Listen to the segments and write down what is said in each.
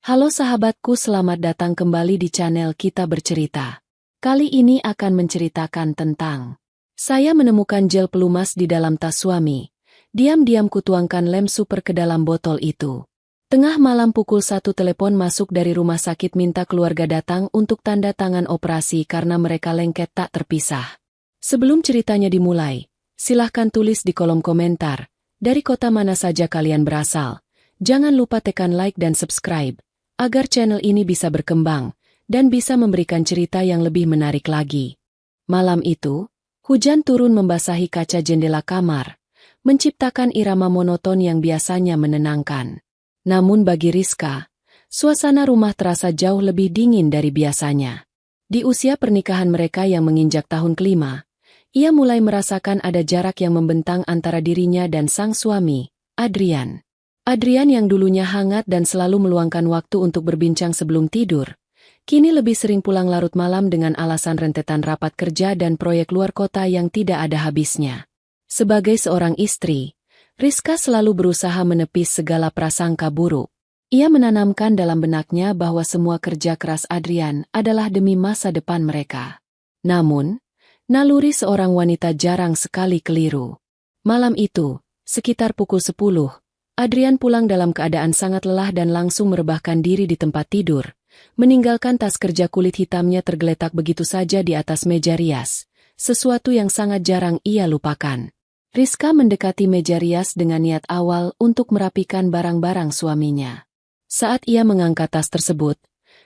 Halo sahabatku, selamat datang kembali di channel Kita Bercerita. Kali ini akan menceritakan tentang saya menemukan gel pelumas di dalam tas suami. Diam-diam kutuangkan lem super ke dalam botol itu. Tengah malam pukul 1 telepon masuk dari rumah sakit minta keluarga datang untuk tanda tangan operasi karena mereka lengket tak terpisah. Sebelum ceritanya dimulai, silahkan tulis di kolom komentar, dari kota mana saja kalian berasal. Jangan lupa tekan like dan subscribe, agar channel ini bisa berkembang, dan bisa memberikan cerita yang lebih menarik lagi. Malam itu, hujan turun membasahi kaca jendela kamar, menciptakan irama monoton yang biasanya menenangkan. Namun bagi Rizka, suasana rumah terasa jauh lebih dingin dari biasanya. Di usia pernikahan mereka yang menginjak tahun kelima, ia mulai merasakan ada jarak yang membentang antara dirinya dan sang suami, Adrian. Adrian yang dulunya hangat dan selalu meluangkan waktu untuk berbincang sebelum tidur, kini lebih sering pulang larut malam dengan alasan rentetan rapat kerja dan proyek luar kota yang tidak ada habisnya. Sebagai seorang istri, Rizka selalu berusaha menepis segala prasangka buruk. Ia menanamkan dalam benaknya bahwa semua kerja keras Adrian adalah demi masa depan mereka. Namun, naluri seorang wanita jarang sekali keliru. Malam itu, sekitar pukul 10, Adrian pulang dalam keadaan sangat lelah dan langsung merebahkan diri di tempat tidur, meninggalkan tas kerja kulit hitamnya tergeletak begitu saja di atas meja rias, sesuatu yang sangat jarang ia lupakan. Rizka mendekati meja rias dengan niat awal untuk merapikan barang-barang suaminya. Saat ia mengangkat tas tersebut,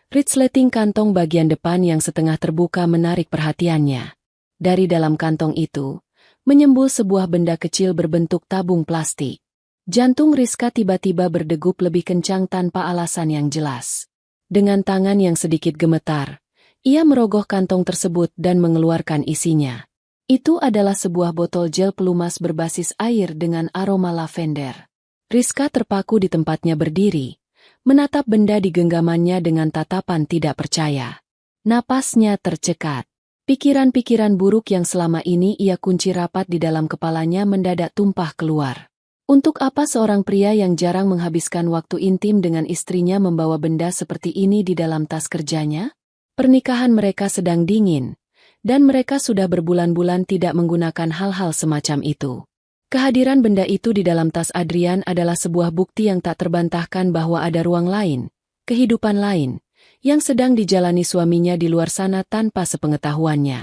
resleting kantong bagian depan yang setengah terbuka menarik perhatiannya. Dari dalam kantong itu, menyembul sebuah benda kecil berbentuk tabung plastik. Jantung Rizka tiba-tiba berdegup lebih kencang tanpa alasan yang jelas. Dengan tangan yang sedikit gemetar, ia merogoh kantong tersebut dan mengeluarkan isinya. Itu adalah sebuah botol gel pelumas berbasis air dengan aroma lavender. Rizka terpaku di tempatnya berdiri, menatap benda di genggamannya dengan tatapan tidak percaya. Napasnya tercekat. Pikiran-pikiran buruk yang selama ini ia kunci rapat di dalam kepalanya mendadak tumpah keluar. Untuk apa seorang pria yang jarang menghabiskan waktu intim dengan istrinya membawa benda seperti ini di dalam tas kerjanya? Pernikahan mereka sedang dingin, dan mereka sudah berbulan-bulan tidak menggunakan hal-hal semacam itu. Kehadiran benda itu di dalam tas Adrian adalah sebuah bukti yang tak terbantahkan bahwa ada ruang lain, kehidupan lain, yang sedang dijalani suaminya di luar sana tanpa sepengetahuannya.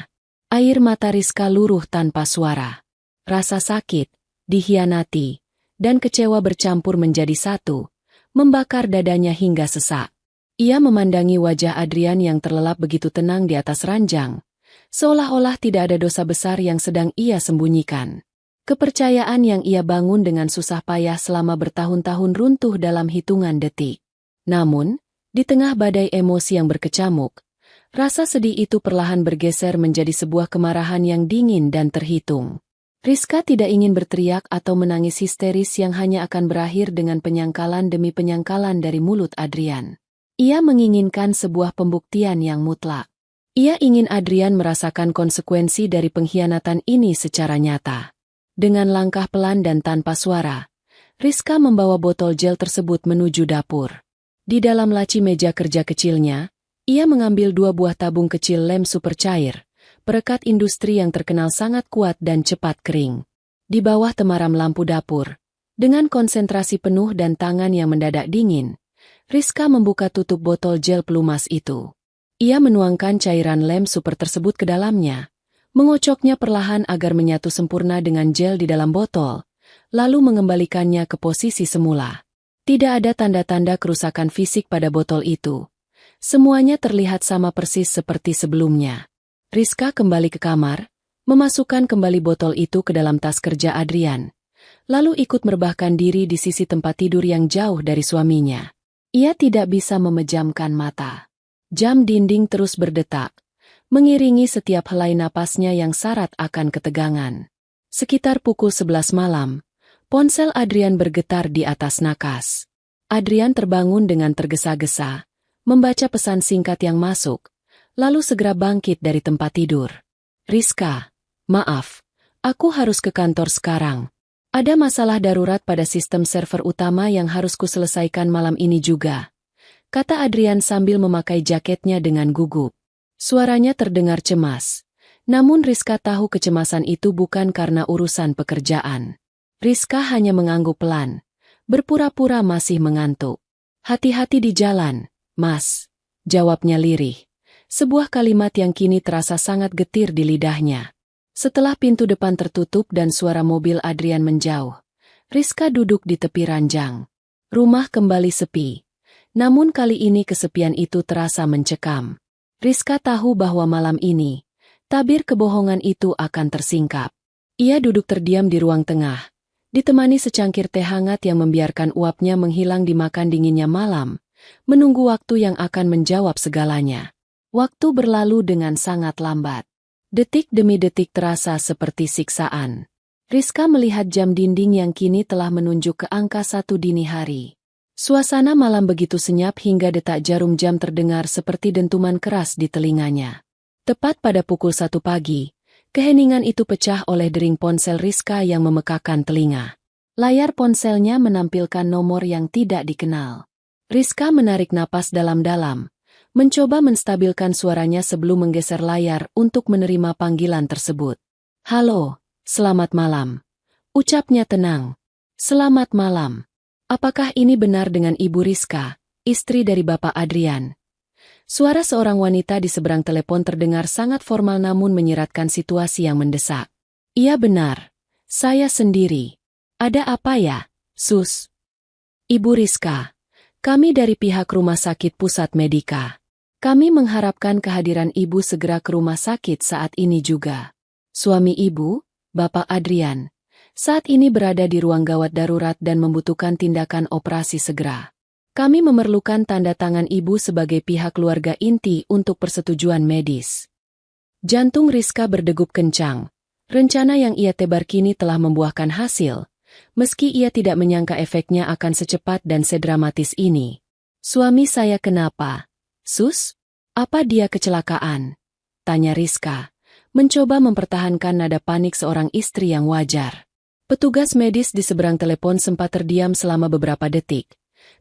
Air mata Rizka luruh tanpa suara. Rasa sakit, dikhianati, dan kecewa bercampur menjadi satu, membakar dadanya hingga sesak. Ia memandangi wajah Adrian yang terlelap begitu tenang di atas ranjang, seolah-olah tidak ada dosa besar yang sedang ia sembunyikan. Kepercayaan yang ia bangun dengan susah payah selama bertahun-tahun runtuh dalam hitungan detik. Namun, di tengah badai emosi yang berkecamuk, rasa sedih itu perlahan bergeser menjadi sebuah kemarahan yang dingin dan terhitung. Rizka tidak ingin berteriak atau menangis histeris yang hanya akan berakhir dengan penyangkalan demi penyangkalan dari mulut Adrian. Ia menginginkan sebuah pembuktian yang mutlak. Ia ingin Adrian merasakan konsekuensi dari pengkhianatan ini secara nyata. Dengan langkah pelan dan tanpa suara, Rizka membawa botol gel tersebut menuju dapur. Di dalam laci meja kerja kecilnya, ia mengambil 2 buah tabung kecil lem super cair, perekat industri yang terkenal sangat kuat dan cepat kering. Di bawah temaram lampu dapur, dengan konsentrasi penuh dan tangan yang mendadak dingin, Rizka membuka tutup botol gel pelumas itu. Ia menuangkan cairan lem super tersebut ke dalamnya, mengocoknya perlahan agar menyatu sempurna dengan gel di dalam botol, lalu mengembalikannya ke posisi semula. Tidak ada tanda-tanda kerusakan fisik pada botol itu. Semuanya terlihat sama persis seperti sebelumnya. Rizka kembali ke kamar, memasukkan kembali botol itu ke dalam tas kerja Adrian, lalu ikut merebahkan diri di sisi tempat tidur yang jauh dari suaminya. Ia tidak bisa memejamkan mata. Jam dinding terus berdetak, mengiringi setiap helai napasnya yang syarat akan ketegangan. Sekitar pukul 11 malam, ponsel Adrian bergetar di atas nakas. Adrian terbangun dengan tergesa-gesa, membaca pesan singkat yang masuk, lalu segera bangkit dari tempat tidur. Rizka, maaf, aku harus ke kantor sekarang. Ada masalah darurat pada sistem server utama yang harus kuselesaikan malam ini juga. kata Adrian sambil memakai jaketnya dengan gugup. Suaranya terdengar cemas. Namun Rizka tahu kecemasan itu bukan karena urusan pekerjaan. Rizka hanya mengangguk pelan, berpura-pura masih mengantuk. Hati-hati di jalan, Mas, jawabnya lirih. Sebuah kalimat yang kini terasa sangat getir di lidahnya. Setelah pintu depan tertutup dan suara mobil Adrian menjauh, Rizka duduk di tepi ranjang. Rumah kembali sepi. Namun kali ini kesepian itu terasa mencekam. Rizka tahu bahwa malam ini, tabir kebohongan itu akan tersingkap. Ia duduk terdiam di ruang tengah, ditemani secangkir teh hangat yang membiarkan uapnya menghilang dimakan dinginnya malam, menunggu waktu yang akan menjawab segalanya. Waktu berlalu dengan sangat lambat. Detik demi detik terasa seperti siksaan. Rizka melihat jam dinding yang kini telah menunjuk ke angka 1 dini hari. Suasana malam begitu senyap hingga detak jarum jam terdengar seperti dentuman keras di telinganya. Tepat pada pukul 1 pagi, keheningan itu pecah oleh dering ponsel Rizka yang memekakan telinga. Layar ponselnya menampilkan nomor yang tidak dikenal. Rizka menarik napas dalam-dalam, mencoba menstabilkan suaranya sebelum menggeser layar untuk menerima panggilan tersebut. "Halo, selamat malam," ucapnya tenang. "Selamat malam. Apakah ini benar dengan Ibu Rizka, istri dari Bapak Adrian?" Suara seorang wanita di seberang telepon terdengar sangat formal namun menyiratkan situasi yang mendesak. "Iya benar. Saya sendiri. Ada apa ya, Sus?" "Ibu Rizka, kami dari pihak Rumah Sakit Pusat Medika. Kami mengharapkan kehadiran Ibu segera ke rumah sakit saat ini juga. Suami Ibu, Bapak Adrian, saat ini berada di ruang gawat darurat dan membutuhkan tindakan operasi segera. Kami memerlukan tanda tangan Ibu sebagai pihak keluarga inti untuk persetujuan medis." Jantung Rizka berdegup kencang. Rencana yang ia tebar kini telah membuahkan hasil, meski ia tidak menyangka efeknya akan secepat dan sedramatis ini. "Suami saya kenapa, Sus? Apa dia kecelakaan?" tanya Rizka, mencoba mempertahankan nada panik seorang istri yang wajar. Petugas medis di seberang telepon sempat terdiam selama beberapa detik,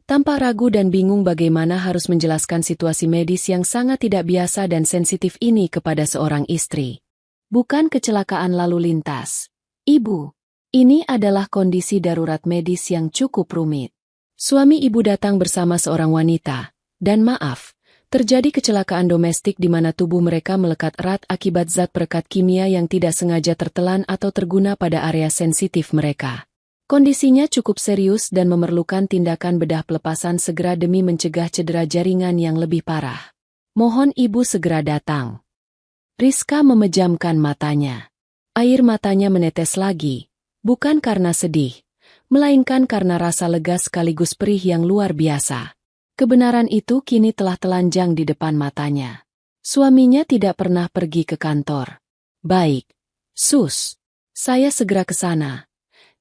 tanpa ragu dan bingung bagaimana harus menjelaskan situasi medis yang sangat tidak biasa dan sensitif ini kepada seorang istri. "Bukan kecelakaan lalu lintas, Ibu. Ini adalah kondisi darurat medis yang cukup rumit. Suami Ibu datang bersama seorang wanita, dan maaf, terjadi kecelakaan domestik di mana tubuh mereka melekat erat akibat zat perekat kimia yang tidak sengaja tertelan atau terguna pada area sensitif mereka. Kondisinya cukup serius dan memerlukan tindakan bedah pelepasan segera demi mencegah cedera jaringan yang lebih parah. Mohon Ibu segera datang." Rizka memejamkan matanya. Air matanya menetes lagi, bukan karena sedih, melainkan karena rasa lega sekaligus perih yang luar biasa. Kebenaran itu kini telah telanjang di depan matanya. Suaminya tidak pernah pergi ke kantor. "Baik, Sus. Saya segera ke sana,"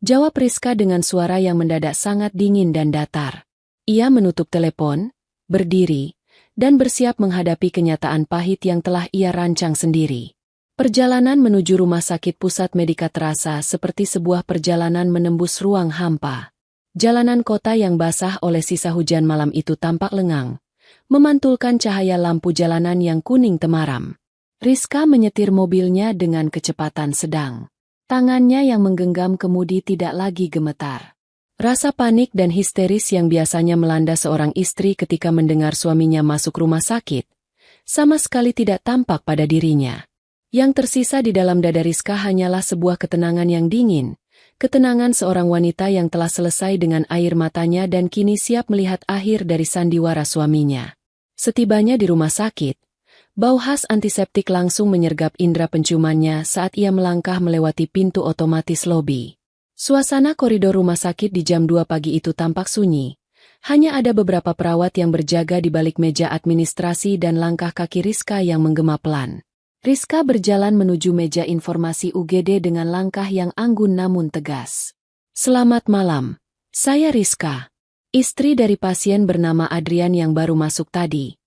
jawab Rizka dengan suara yang mendadak sangat dingin dan datar. Ia menutup telepon, berdiri, dan bersiap menghadapi kenyataan pahit yang telah ia rancang sendiri. Perjalanan menuju Rumah Sakit Pusat Medika terasa seperti sebuah perjalanan menembus ruang hampa. Jalanan kota yang basah oleh sisa hujan malam itu tampak lengang, memantulkan cahaya lampu jalanan yang kuning temaram. Rizka menyetir mobilnya dengan kecepatan sedang. Tangannya yang menggenggam kemudi tidak lagi gemetar. Rasa panik dan histeris yang biasanya melanda seorang istri ketika mendengar suaminya masuk rumah sakit, sama sekali tidak tampak pada dirinya. Yang tersisa di dalam dada Rizka hanyalah sebuah ketenangan yang dingin, ketenangan seorang wanita yang telah selesai dengan air matanya dan kini siap melihat akhir dari sandiwara suaminya. Setibanya di rumah sakit, bau khas antiseptik langsung menyergap indera penciumannya saat ia melangkah melewati pintu otomatis lobi. Suasana koridor rumah sakit di jam 2 pagi itu tampak sunyi. Hanya ada beberapa perawat yang berjaga di balik meja administrasi dan langkah kaki Rizka yang menggema pelan. Rizka berjalan menuju meja informasi UGD dengan langkah yang anggun namun tegas. "Selamat malam, saya Rizka, istri dari pasien bernama Adrian yang baru masuk tadi,"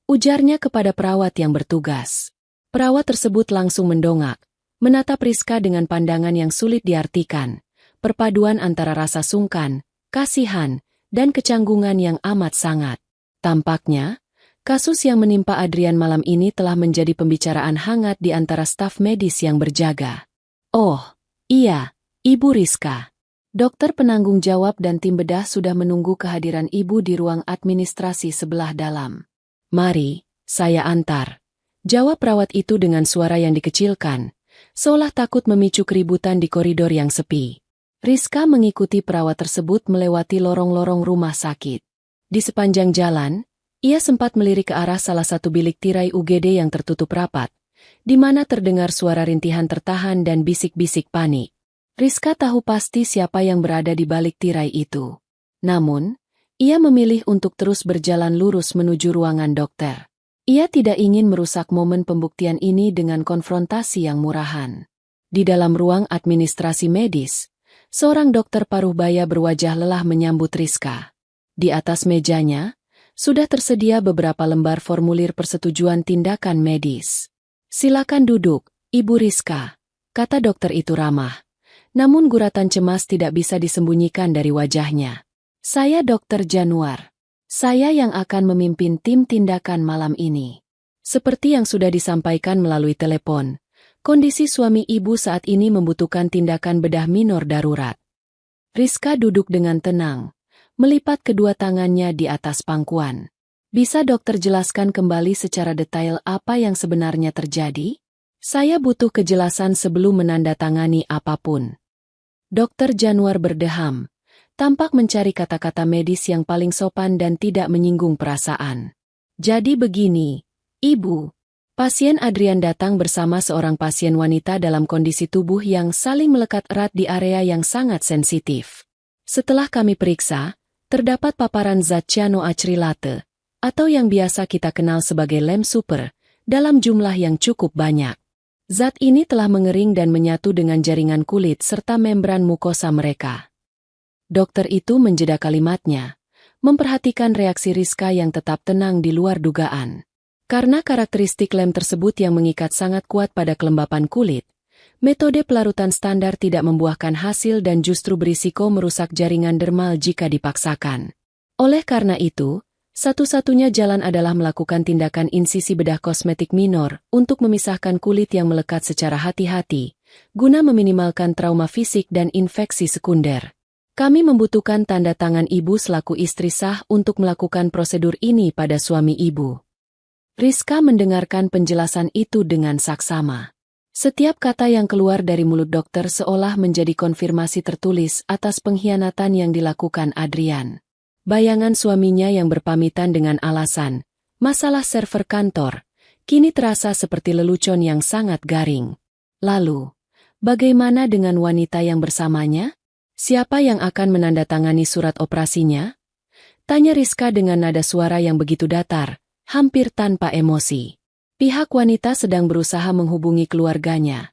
ujarnya kepada perawat yang bertugas. Perawat tersebut langsung mendongak, menatap Rizka dengan pandangan yang sulit diartikan, perpaduan antara rasa sungkan, kasihan, dan kecanggungan yang amat sangat. Tampaknya, kasus yang menimpa Adrian malam ini telah menjadi pembicaraan hangat di antara staf medis yang berjaga. Oh, iya, Ibu Rizka. Dokter penanggung jawab dan tim bedah sudah menunggu kehadiran Ibu di ruang administrasi sebelah dalam. Mari, saya antar. Jawab perawat itu dengan suara yang dikecilkan, seolah takut memicu keributan di koridor yang sepi. Rizka mengikuti perawat tersebut melewati lorong-lorong rumah sakit. Di sepanjang jalan, ia sempat melirik ke arah salah satu bilik tirai UGD yang tertutup rapat, di mana terdengar suara rintihan tertahan dan bisik-bisik panik. Rizka tahu pasti siapa yang berada di balik tirai itu. Namun, ia memilih untuk terus berjalan lurus menuju ruangan dokter. Ia tidak ingin merusak momen pembuktian ini dengan konfrontasi yang murahan. Di dalam ruang administrasi medis, seorang dokter paruh baya berwajah lelah menyambut Rizka. Di atas mejanya, sudah tersedia beberapa lembar formulir persetujuan tindakan medis. Silakan duduk, Ibu Rizka, kata dokter itu ramah. Namun guratan cemas tidak bisa disembunyikan dari wajahnya. Saya Dr. Januar. Saya yang akan memimpin tim tindakan malam ini. Seperti yang sudah disampaikan melalui telepon, kondisi suami Ibu saat ini membutuhkan tindakan bedah minor darurat. Rizka duduk dengan tenang, melipat kedua tangannya di atas pangkuan. Bisa dokter jelaskan kembali secara detail apa yang sebenarnya terjadi? Saya butuh kejelasan sebelum menandatangani apapun. Dokter Januar berdeham, tampak mencari kata-kata medis yang paling sopan dan tidak menyinggung perasaan. Jadi begini, Ibu. Pasien Adrian datang bersama seorang pasien wanita dalam kondisi tubuh yang saling melekat erat di area yang sangat sensitif. Setelah kami periksa, terdapat paparan zat cyanoacrylate, atau yang biasa kita kenal sebagai lem super, dalam jumlah yang cukup banyak. Zat ini telah mengering dan menyatu dengan jaringan kulit serta membran mukosa mereka. Dokter itu menjeda kalimatnya, memperhatikan reaksi Rizka yang tetap tenang di luar dugaan. Karena karakteristik lem tersebut yang mengikat sangat kuat pada kelembapan kulit, metode pelarutan standar tidak membuahkan hasil dan justru berisiko merusak jaringan dermal jika dipaksakan. Oleh karena itu, satu-satunya jalan adalah melakukan tindakan insisi bedah kosmetik minor untuk memisahkan kulit yang melekat secara hati-hati, guna meminimalkan trauma fisik dan infeksi sekunder. Kami membutuhkan tanda tangan Ibu selaku istri sah untuk melakukan prosedur ini pada suami Ibu. Rizka mendengarkan penjelasan itu dengan saksama. Setiap kata yang keluar dari mulut dokter seolah menjadi konfirmasi tertulis atas pengkhianatan yang dilakukan Adrian. Bayangan suaminya yang berpamitan dengan alasan masalah server kantor, kini terasa seperti lelucon yang sangat garing. Lalu, bagaimana dengan wanita yang bersamanya? Siapa yang akan menandatangani surat operasinya? Tanya Rizka dengan nada suara yang begitu datar, hampir tanpa emosi. Pihak wanita sedang berusaha menghubungi keluarganya,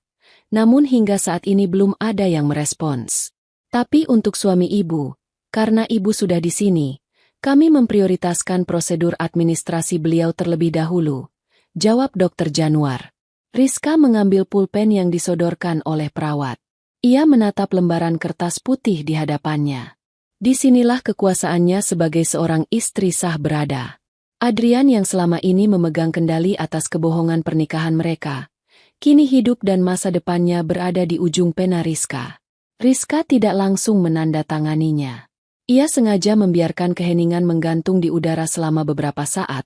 namun hingga saat ini belum ada yang merespons. Tapi untuk suami Ibu, karena Ibu sudah di sini, kami memprioritaskan prosedur administrasi beliau terlebih dahulu, jawab Dr. Januar. Rizka mengambil pulpen yang disodorkan oleh perawat. Ia menatap lembaran kertas putih di hadapannya. Disinilah kekuasaannya sebagai seorang istri sah berada. Adrian yang selama ini memegang kendali atas kebohongan pernikahan mereka, kini hidup dan masa depannya berada di ujung pena Rizka. Rizka tidak langsung menandatanganinya. Ia sengaja membiarkan keheningan menggantung di udara selama beberapa saat,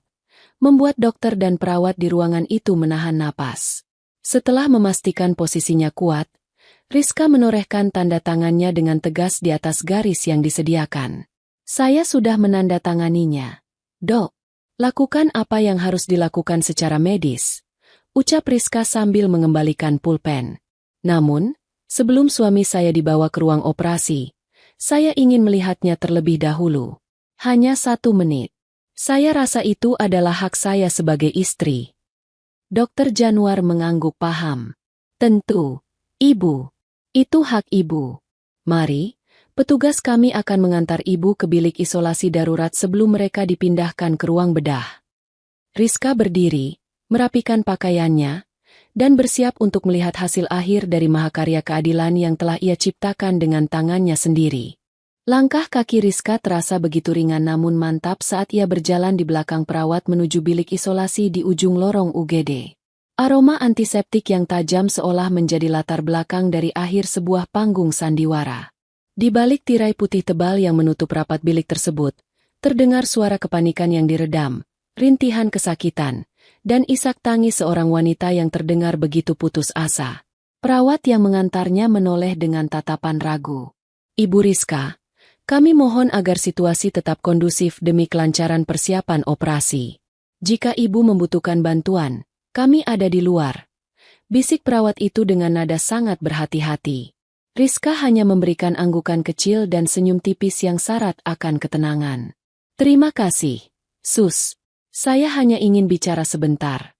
membuat dokter dan perawat di ruangan itu menahan napas. Setelah memastikan posisinya kuat, Rizka menorehkan tanda tangannya dengan tegas di atas garis yang disediakan. Saya sudah menandatanganinya, Dok. Lakukan apa yang harus dilakukan secara medis, ucap Rizka sambil mengembalikan pulpen. Namun, sebelum suami saya dibawa ke ruang operasi, saya ingin melihatnya terlebih dahulu. Hanya 1 menit. Saya rasa itu adalah hak saya sebagai istri. Dr. Januar mengangguk paham. Tentu, Ibu. Itu hak Ibu. Mari, petugas kami akan mengantar Ibu ke bilik isolasi darurat sebelum mereka dipindahkan ke ruang bedah. Rizka berdiri, merapikan pakaiannya, dan bersiap untuk melihat hasil akhir dari mahakarya keadilan yang telah ia ciptakan dengan tangannya sendiri. Langkah kaki Rizka terasa begitu ringan namun mantap saat ia berjalan di belakang perawat menuju bilik isolasi di ujung lorong UGD. Aroma antiseptik yang tajam seolah menjadi latar belakang dari akhir sebuah panggung sandiwara. Di balik tirai putih tebal yang menutup rapat bilik tersebut, terdengar suara kepanikan yang diredam, rintihan kesakitan, dan isak tangis seorang wanita yang terdengar begitu putus asa. Perawat yang mengantarnya menoleh dengan tatapan ragu. "Ibu Rizka, kami mohon agar situasi tetap kondusif demi kelancaran persiapan operasi. Jika ibu membutuhkan bantuan, kami ada di luar," bisik perawat itu dengan nada sangat berhati-hati. Rizka hanya memberikan anggukan kecil dan senyum tipis yang syarat akan ketenangan. "Terima kasih, Sus. Saya hanya ingin bicara sebentar,"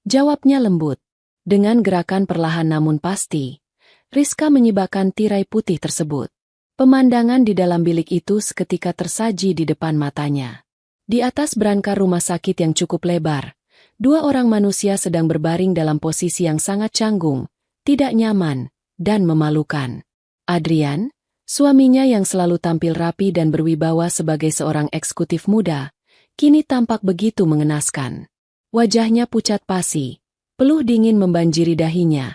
jawabnya lembut. Dengan gerakan perlahan namun pasti, Rizka menyibakkan tirai putih tersebut. Pemandangan di dalam bilik itu seketika tersaji di depan matanya. Di atas berangkar rumah sakit yang cukup lebar, dua orang manusia sedang berbaring dalam posisi yang sangat canggung, tidak nyaman, dan memalukan. Adrian, suaminya yang selalu tampil rapi dan berwibawa sebagai seorang eksekutif muda, kini tampak begitu mengenaskan. Wajahnya pucat pasi, peluh dingin membanjiri dahinya,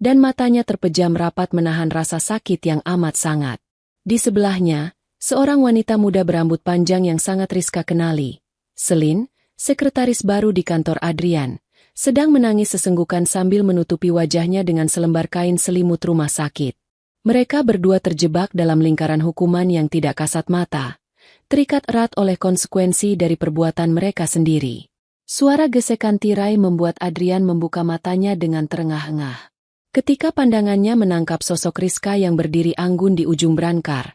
dan matanya terpejam rapat menahan rasa sakit yang amat sangat. Di sebelahnya, seorang wanita muda berambut panjang yang sangat Rizka kenali, Selin, sekretaris baru di kantor Adrian, sedang menangis sesenggukan sambil menutupi wajahnya dengan selembar kain selimut rumah sakit. Mereka berdua terjebak dalam lingkaran hukuman yang tidak kasat mata, terikat erat oleh konsekuensi dari perbuatan mereka sendiri. Suara gesekan tirai membuat Adrian membuka matanya dengan terengah-engah. Ketika pandangannya menangkap sosok Rizka yang berdiri anggun di ujung berangkar,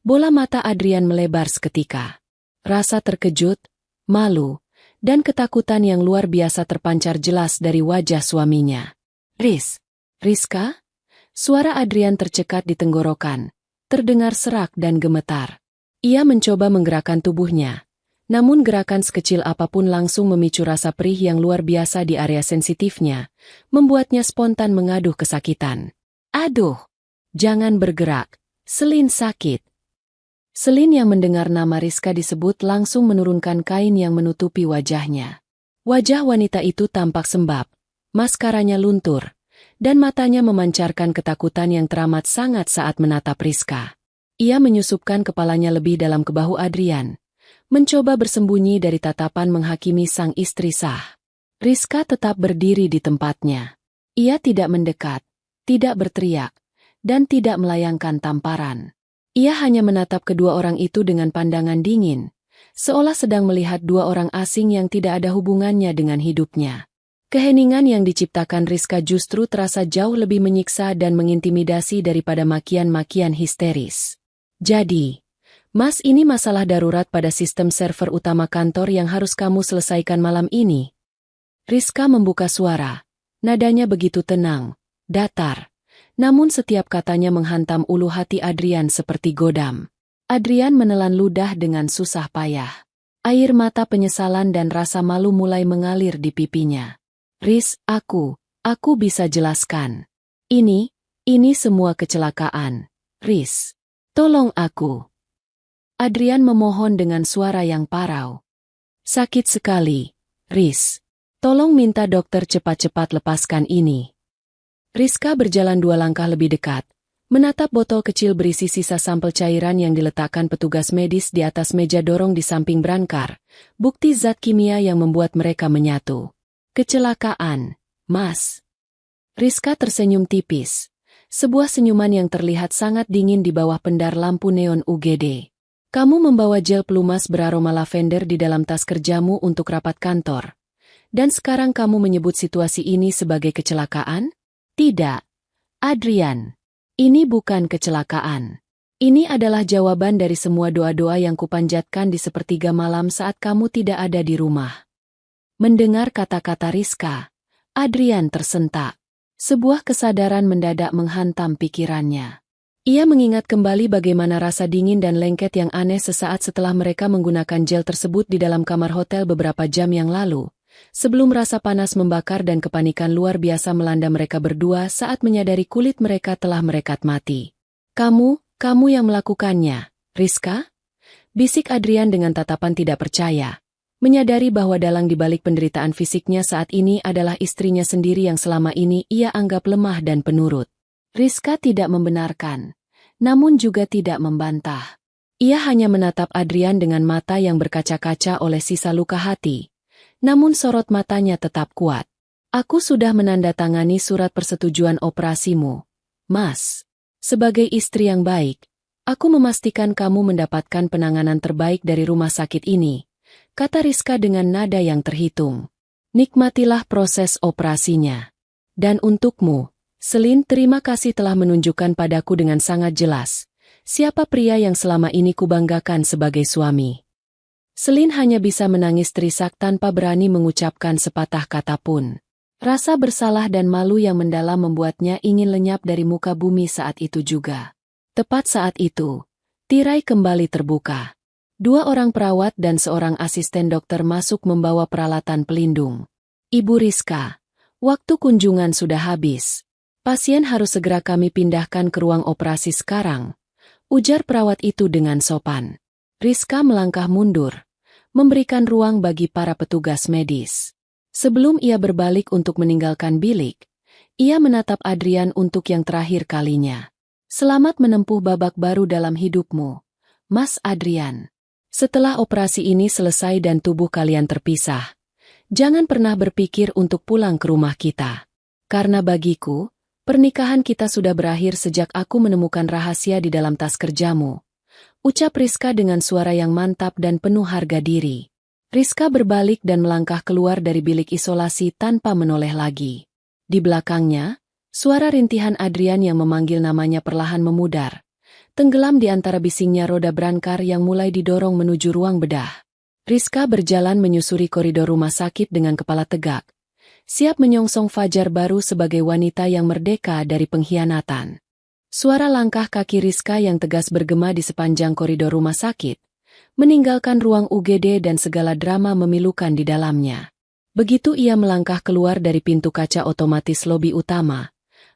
bola mata Adrian melebar seketika. Rasa terkejut, malu, dan ketakutan yang luar biasa terpancar jelas dari wajah suaminya. Rizka?" Suara Adrian tercekat di tenggorokan, terdengar serak dan gemetar. Ia mencoba menggerakkan tubuhnya, namun gerakan sekecil apapun langsung memicu rasa perih yang luar biasa di area sensitifnya, membuatnya spontan mengaduh kesakitan. "Aduh, jangan bergerak, Selin sakit." Selin yang mendengar nama Rizka disebut langsung menurunkan kain yang menutupi wajahnya. Wajah wanita itu tampak sembab, maskaranya luntur, dan matanya memancarkan ketakutan yang teramat sangat saat menatap Rizka. Ia menyusupkan kepalanya lebih dalam ke bahu Adrian, mencoba bersembunyi dari tatapan menghakimi sang istri sah. Rizka tetap berdiri di tempatnya. Ia tidak mendekat, tidak berteriak, dan tidak melayangkan tamparan. Ia hanya menatap kedua orang itu dengan pandangan dingin, seolah sedang melihat dua orang asing yang tidak ada hubungannya dengan hidupnya. Keheningan yang diciptakan Rizka justru terasa jauh lebih menyiksa dan mengintimidasi daripada makian-makian histeris. "Jadi, Mas, ini masalah darurat pada sistem server utama kantor yang harus kamu selesaikan malam ini." Rizka membuka suara. Nadanya begitu tenang, datar. Namun setiap katanya menghantam ulu hati Adrian seperti godam. Adrian menelan ludah dengan susah payah. Air mata penyesalan dan rasa malu mulai mengalir di pipinya. "Riz, aku bisa jelaskan. Ini semua kecelakaan. Riz, tolong aku." Adrian memohon dengan suara yang parau. "Sakit sekali, Riz. Tolong minta dokter cepat-cepat lepaskan ini." Rizka berjalan 2 langkah lebih dekat, menatap botol kecil berisi sisa sampel cairan yang diletakkan petugas medis di atas meja dorong di samping berangkar, bukti zat kimia yang membuat mereka menyatu. "Kecelakaan, Mas." Rizka tersenyum tipis, sebuah senyuman yang terlihat sangat dingin di bawah pendar lampu neon UGD. "Kamu membawa gel pelumas beraroma lavender di dalam tas kerjamu untuk rapat kantor. Dan sekarang kamu menyebut situasi ini sebagai kecelakaan?" "Tidak, Adrian. Ini bukan kecelakaan. Ini adalah jawaban dari semua doa-doa yang kupanjatkan di sepertiga malam saat kamu tidak ada di rumah." Mendengar kata-kata Rizka, Adrian tersentak. Sebuah kesadaran mendadak menghantam pikirannya. Ia mengingat kembali bagaimana rasa dingin dan lengket yang aneh sesaat setelah mereka menggunakan gel tersebut di dalam kamar hotel beberapa jam yang lalu, sebelum rasa panas membakar dan kepanikan luar biasa melanda mereka berdua saat menyadari kulit mereka telah merekat mati. Kamu yang melakukannya," Rizka? Bisik Adrian dengan tatapan tidak percaya. Menyadari bahwa dalang dibalik penderitaan fisiknya saat ini adalah istrinya sendiri yang selama ini ia anggap lemah dan penurut. Rizka tidak membenarkan, namun juga tidak membantah. Ia hanya menatap Adrian dengan mata yang berkaca-kaca oleh sisa luka hati. Namun sorot matanya tetap kuat. Aku sudah menandatangani surat persetujuan operasimu, Mas. Sebagai istri yang baik, aku memastikan kamu mendapatkan penanganan terbaik dari rumah sakit ini, kata Rizka dengan nada yang terhitung. Nikmatilah proses operasinya. Dan untukmu, Selin, terima kasih telah menunjukkan padaku dengan sangat jelas siapa pria yang selama ini kubanggakan sebagai suami. Selin hanya bisa menangis terisak tanpa berani mengucapkan sepatah kata pun. Rasa bersalah dan malu yang mendalam membuatnya ingin lenyap dari muka bumi saat itu juga. Tepat saat itu, tirai kembali terbuka. 2 orang perawat dan seorang asisten dokter masuk membawa peralatan pelindung. Ibu Rizka, waktu kunjungan sudah habis. Pasien harus segera kami pindahkan ke ruang operasi sekarang, ujar perawat itu dengan sopan. Rizka melangkah mundur, memberikan ruang bagi para petugas medis. Sebelum ia berbalik untuk meninggalkan bilik, ia menatap Adrian untuk yang terakhir kalinya. Selamat menempuh babak baru dalam hidupmu, Mas Adrian. Setelah operasi ini selesai dan tubuh kalian terpisah, jangan pernah berpikir untuk pulang ke rumah kita. Karena bagiku, pernikahan kita sudah berakhir sejak aku menemukan rahasia di dalam tas kerjamu, ucap Rizka dengan suara yang mantap dan penuh harga diri. Rizka berbalik dan melangkah keluar dari bilik isolasi tanpa menoleh lagi. Di belakangnya, suara rintihan Adrian yang memanggil namanya perlahan memudar, tenggelam di antara bisingnya roda berangkar yang mulai didorong menuju ruang bedah. Rizka berjalan menyusuri koridor rumah sakit dengan kepala tegak, siap menyongsong fajar baru sebagai wanita yang merdeka dari pengkhianatan. Suara langkah kaki Rizka yang tegas bergema di sepanjang koridor rumah sakit, meninggalkan ruang UGD dan segala drama memilukan di dalamnya. Begitu ia melangkah keluar dari pintu kaca otomatis lobi utama,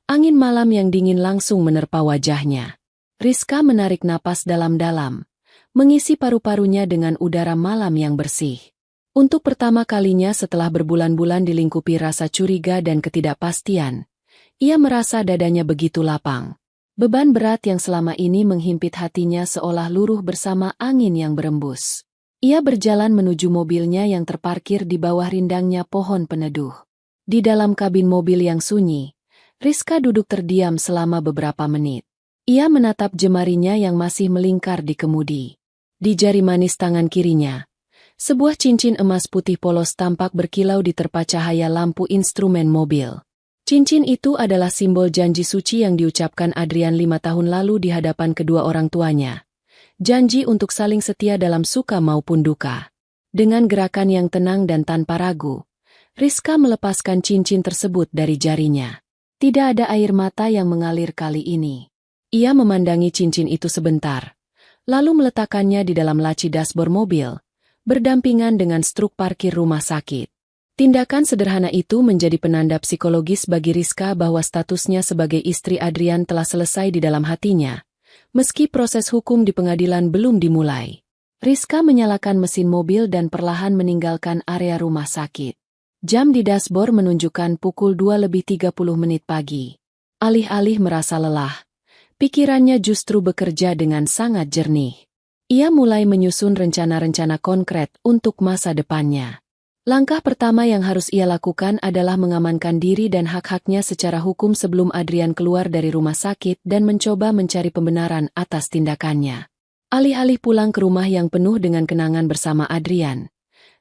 angin malam yang dingin langsung menerpa wajahnya. Rizka menarik napas dalam-dalam, mengisi paru-parunya dengan udara malam yang bersih. Untuk pertama kalinya setelah berbulan-bulan dilingkupi rasa curiga dan ketidakpastian, ia merasa dadanya begitu lapang. Beban berat yang selama ini menghimpit hatinya seolah luruh bersama angin yang berembus. Ia berjalan menuju mobilnya yang terparkir di bawah rindangnya pohon peneduh. Di dalam kabin mobil yang sunyi, Rizka duduk terdiam selama beberapa menit. Ia menatap jemarinya yang masih melingkar di kemudi. Di jari manis tangan kirinya, sebuah cincin emas putih polos tampak berkilau diterpa cahaya lampu instrumen mobil. Cincin itu adalah simbol janji suci yang diucapkan Adrian 5 tahun lalu di hadapan kedua orang tuanya. Janji untuk saling setia dalam suka maupun duka. Dengan gerakan yang tenang dan tanpa ragu, Rizka melepaskan cincin tersebut dari jarinya. Tidak ada air mata yang mengalir kali ini. Ia memandangi cincin itu sebentar, lalu meletakkannya di dalam laci dashboard mobil, berdampingan dengan struk parkir rumah sakit. Tindakan sederhana itu menjadi penanda psikologis bagi Rizka bahwa statusnya sebagai istri Adrian telah selesai di dalam hatinya, meski proses hukum di pengadilan belum dimulai. Rizka menyalakan mesin mobil dan perlahan meninggalkan area rumah sakit. Jam di dashboard menunjukkan pukul 2:30 pagi. Alih-alih merasa lelah, pikirannya justru bekerja dengan sangat jernih. Ia mulai menyusun rencana-rencana konkret untuk masa depannya. Langkah pertama yang harus ia lakukan adalah mengamankan diri dan hak-haknya secara hukum sebelum Adrian keluar dari rumah sakit dan mencoba mencari pembenaran atas tindakannya. Alih-alih pulang ke rumah yang penuh dengan kenangan bersama Adrian,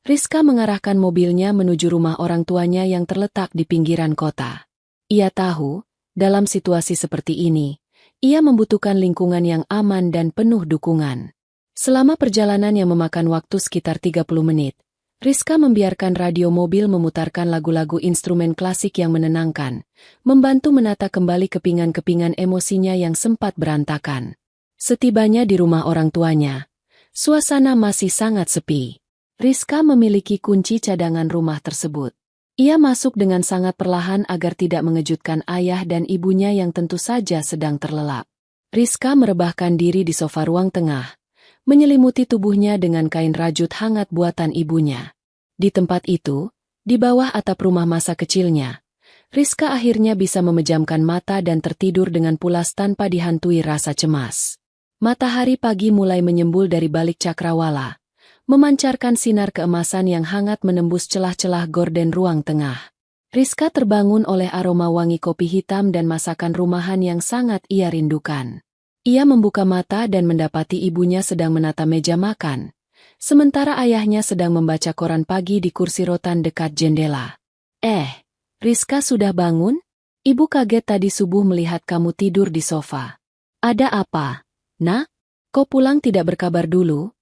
Rizka mengarahkan mobilnya menuju rumah orang tuanya yang terletak di pinggiran kota. Ia tahu, dalam situasi seperti ini, ia membutuhkan lingkungan yang aman dan penuh dukungan. Selama perjalanan yang memakan waktu sekitar 30 menit, Rizka membiarkan radio mobil memutarkan lagu-lagu instrumen klasik yang menenangkan, membantu menata kembali kepingan-kepingan emosinya yang sempat berantakan. Setibanya di rumah orang tuanya, suasana masih sangat sepi. Rizka memiliki kunci cadangan rumah tersebut. Ia masuk dengan sangat perlahan agar tidak mengejutkan ayah dan ibunya yang tentu saja sedang terlelap. Rizka merebahkan diri di sofa ruang tengah, menyelimuti tubuhnya dengan kain rajut hangat buatan ibunya. Di tempat itu, di bawah atap rumah masa kecilnya, Rizka akhirnya bisa memejamkan mata dan tertidur dengan pulas tanpa dihantui rasa cemas. Matahari pagi mulai menyembul dari balik cakrawala, memancarkan sinar keemasan yang hangat menembus celah-celah gorden ruang tengah. Rizka terbangun oleh aroma wangi kopi hitam dan masakan rumahan yang sangat ia rindukan. Ia membuka mata dan mendapati ibunya sedang menata meja makan, sementara ayahnya sedang membaca koran pagi di kursi rotan dekat jendela. Rizka sudah bangun? Ibu kaget tadi subuh melihat kamu tidur di sofa. Ada apa? Nak, kau pulang tidak berkabar dulu?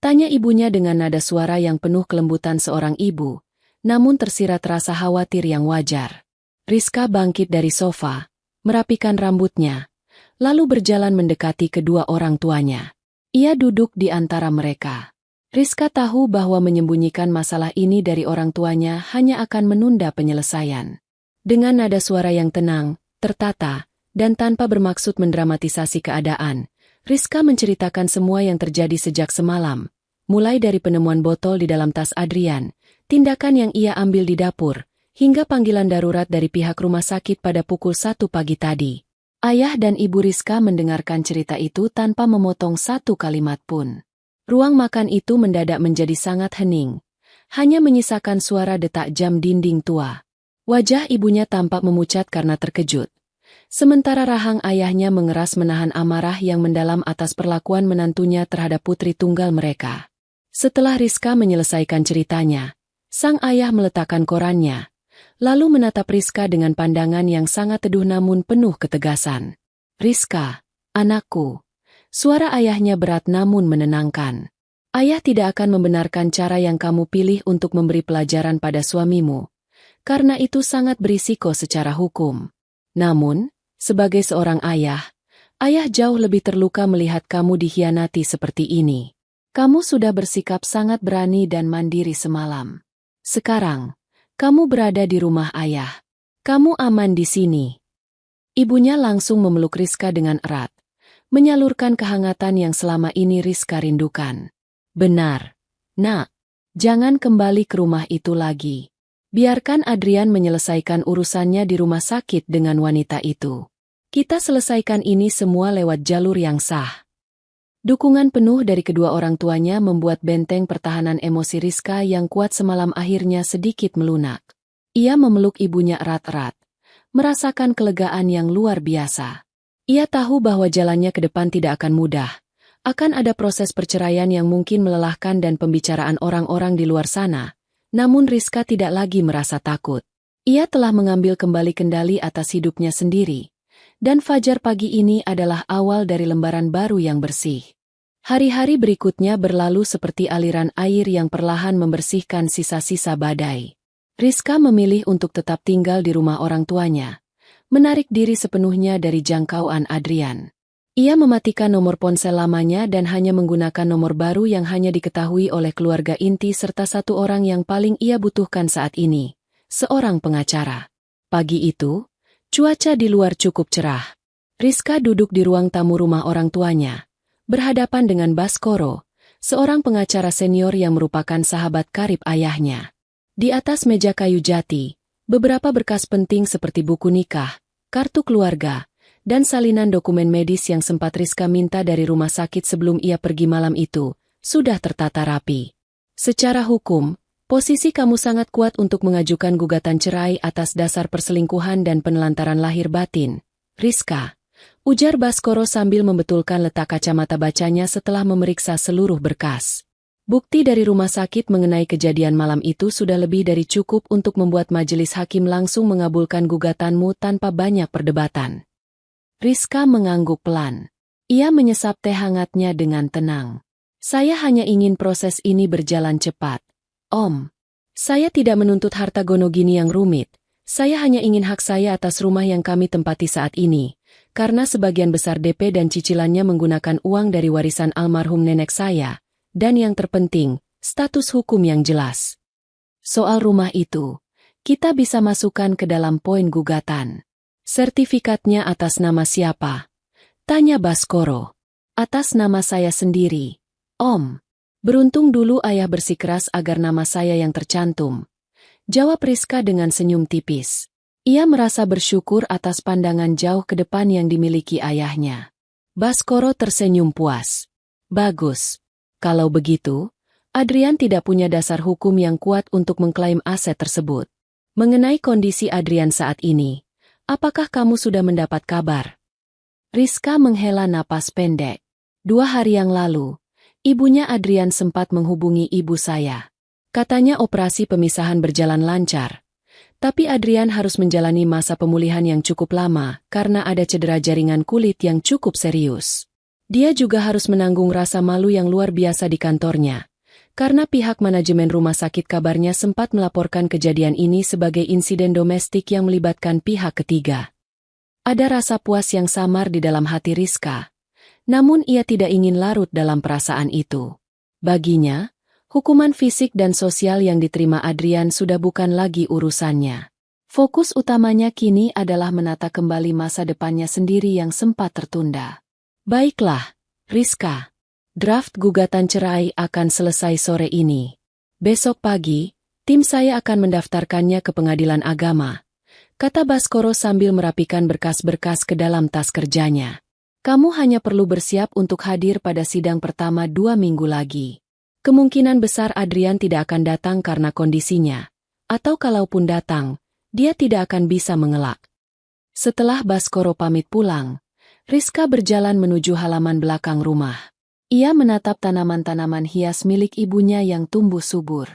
Tanya ibunya dengan nada suara yang penuh kelembutan seorang ibu, namun tersirat rasa khawatir yang wajar. Rizka bangkit dari sofa, merapikan rambutnya, lalu berjalan mendekati kedua orang tuanya. Ia duduk di antara mereka. Rizka tahu bahwa menyembunyikan masalah ini dari orang tuanya hanya akan menunda penyelesaian. Dengan nada suara yang tenang, tertata, dan tanpa bermaksud mendramatisasi keadaan, Rizka menceritakan semua yang terjadi sejak semalam, mulai dari penemuan botol di dalam tas Adrian, tindakan yang ia ambil di dapur, hingga panggilan darurat dari pihak rumah sakit pada pukul 1 pagi tadi. Ayah dan ibu Rizka mendengarkan cerita itu tanpa memotong satu kalimat pun. Ruang makan itu mendadak menjadi sangat hening, hanya menyisakan suara detak jam dinding tua. Wajah ibunya tampak memucat karena terkejut, sementara rahang ayahnya mengeras menahan amarah yang mendalam atas perlakuan menantunya terhadap putri tunggal mereka. Setelah Rizka menyelesaikan ceritanya, sang ayah meletakkan korannya, lalu menatap Rizka dengan pandangan yang sangat teduh namun penuh ketegasan. Rizka, anakku. Suara ayahnya berat namun menenangkan. Ayah tidak akan membenarkan cara yang kamu pilih untuk memberi pelajaran pada suamimu, karena itu sangat berisiko secara hukum. Namun, sebagai seorang ayah, ayah jauh lebih terluka melihat kamu dikhianati seperti ini. Kamu sudah bersikap sangat berani dan mandiri semalam. Sekarang, kamu berada di rumah ayah. Kamu aman di sini. Ibunya langsung memeluk Rizka dengan erat, menyalurkan kehangatan yang selama ini Rizka rindukan. Benar, Nak. Jangan kembali ke rumah itu lagi. Biarkan Adrian menyelesaikan urusannya di rumah sakit dengan wanita itu. Kita selesaikan ini semua lewat jalur yang sah. Dukungan penuh dari kedua orang tuanya membuat benteng pertahanan emosi Rizka yang kuat semalam akhirnya sedikit melunak. Ia memeluk ibunya erat-erat, merasakan kelegaan yang luar biasa. Ia tahu bahwa jalannya ke depan tidak akan mudah. Akan ada proses perceraian yang mungkin melelahkan dan pembicaraan orang-orang di luar sana. Namun Rizka tidak lagi merasa takut. Ia telah mengambil kembali kendali atas hidupnya sendiri. Dan fajar pagi ini adalah awal dari lembaran baru yang bersih. Hari-hari berikutnya berlalu seperti aliran air yang perlahan membersihkan sisa-sisa badai. Rizka memilih untuk tetap tinggal di rumah orang tuanya, menarik diri sepenuhnya dari jangkauan Adrian. Ia mematikan nomor ponsel lamanya dan hanya menggunakan nomor baru yang hanya diketahui oleh keluarga inti serta satu orang yang paling ia butuhkan saat ini, seorang pengacara. Pagi itu, cuaca di luar cukup cerah. Rizka duduk di ruang tamu rumah orang tuanya, berhadapan dengan Baskoro, seorang pengacara senior yang merupakan sahabat karib ayahnya. Di atas meja kayu jati, beberapa berkas penting seperti buku nikah, kartu keluarga, dan salinan dokumen medis yang sempat Rizka minta dari rumah sakit sebelum ia pergi malam itu, sudah tertata rapi. Secara hukum, posisi kamu sangat kuat untuk mengajukan gugatan cerai atas dasar perselingkuhan dan penelantaran lahir batin, Rizka, ujar Baskoro sambil membetulkan letak kacamata bacanya setelah memeriksa seluruh berkas. Bukti dari rumah sakit mengenai kejadian malam itu sudah lebih dari cukup untuk membuat majelis hakim langsung mengabulkan gugatanmu tanpa banyak perdebatan. Rizka mengangguk pelan. Ia menyesap teh hangatnya dengan tenang. Saya hanya ingin proses ini berjalan cepat. Om, saya tidak menuntut harta gonogini yang rumit. Saya hanya ingin hak saya atas rumah yang kami tempati saat ini, karena sebagian besar DP dan cicilannya menggunakan uang dari warisan almarhum nenek saya, dan yang terpenting, status hukum yang jelas. Soal rumah itu, kita bisa masukkan ke dalam poin gugatan. Sertifikatnya atas nama siapa? Tanya Baskoro. Atas nama saya sendiri, Om, beruntung dulu ayah bersikeras agar nama saya yang tercantum, jawab Rizka dengan senyum tipis. Ia merasa bersyukur atas pandangan jauh ke depan yang dimiliki ayahnya. Baskoro tersenyum puas. Bagus. Kalau begitu, Adrian tidak punya dasar hukum yang kuat untuk mengklaim aset tersebut. Mengenai kondisi Adrian saat ini, apakah kamu sudah mendapat kabar? Rizka menghela napas pendek. 2 hari yang lalu, ibunya Adrian sempat menghubungi ibu saya. Katanya operasi pemisahan berjalan lancar. Tapi Adrian harus menjalani masa pemulihan yang cukup lama karena ada cedera jaringan kulit yang cukup serius. Dia juga harus menanggung rasa malu yang luar biasa di kantornya, karena pihak manajemen rumah sakit kabarnya sempat melaporkan kejadian ini sebagai insiden domestik yang melibatkan pihak ketiga. Ada rasa puas yang samar di dalam hati Rizka, namun ia tidak ingin larut dalam perasaan itu. Baginya, hukuman fisik dan sosial yang diterima Adrian sudah bukan lagi urusannya. Fokus utamanya kini adalah menata kembali masa depannya sendiri yang sempat tertunda. Baiklah, Rizka. Draft gugatan cerai akan selesai sore ini. Besok pagi, tim saya akan mendaftarkannya ke pengadilan agama, kata Baskoro sambil merapikan berkas-berkas ke dalam tas kerjanya. Kamu hanya perlu bersiap untuk hadir pada sidang pertama 2 minggu lagi. Kemungkinan besar Adrian tidak akan datang karena kondisinya, atau kalaupun datang, dia tidak akan bisa mengelak. Setelah Baskoro pamit pulang, Rizka berjalan menuju halaman belakang rumah. Ia menatap tanaman-tanaman hias milik ibunya yang tumbuh subur.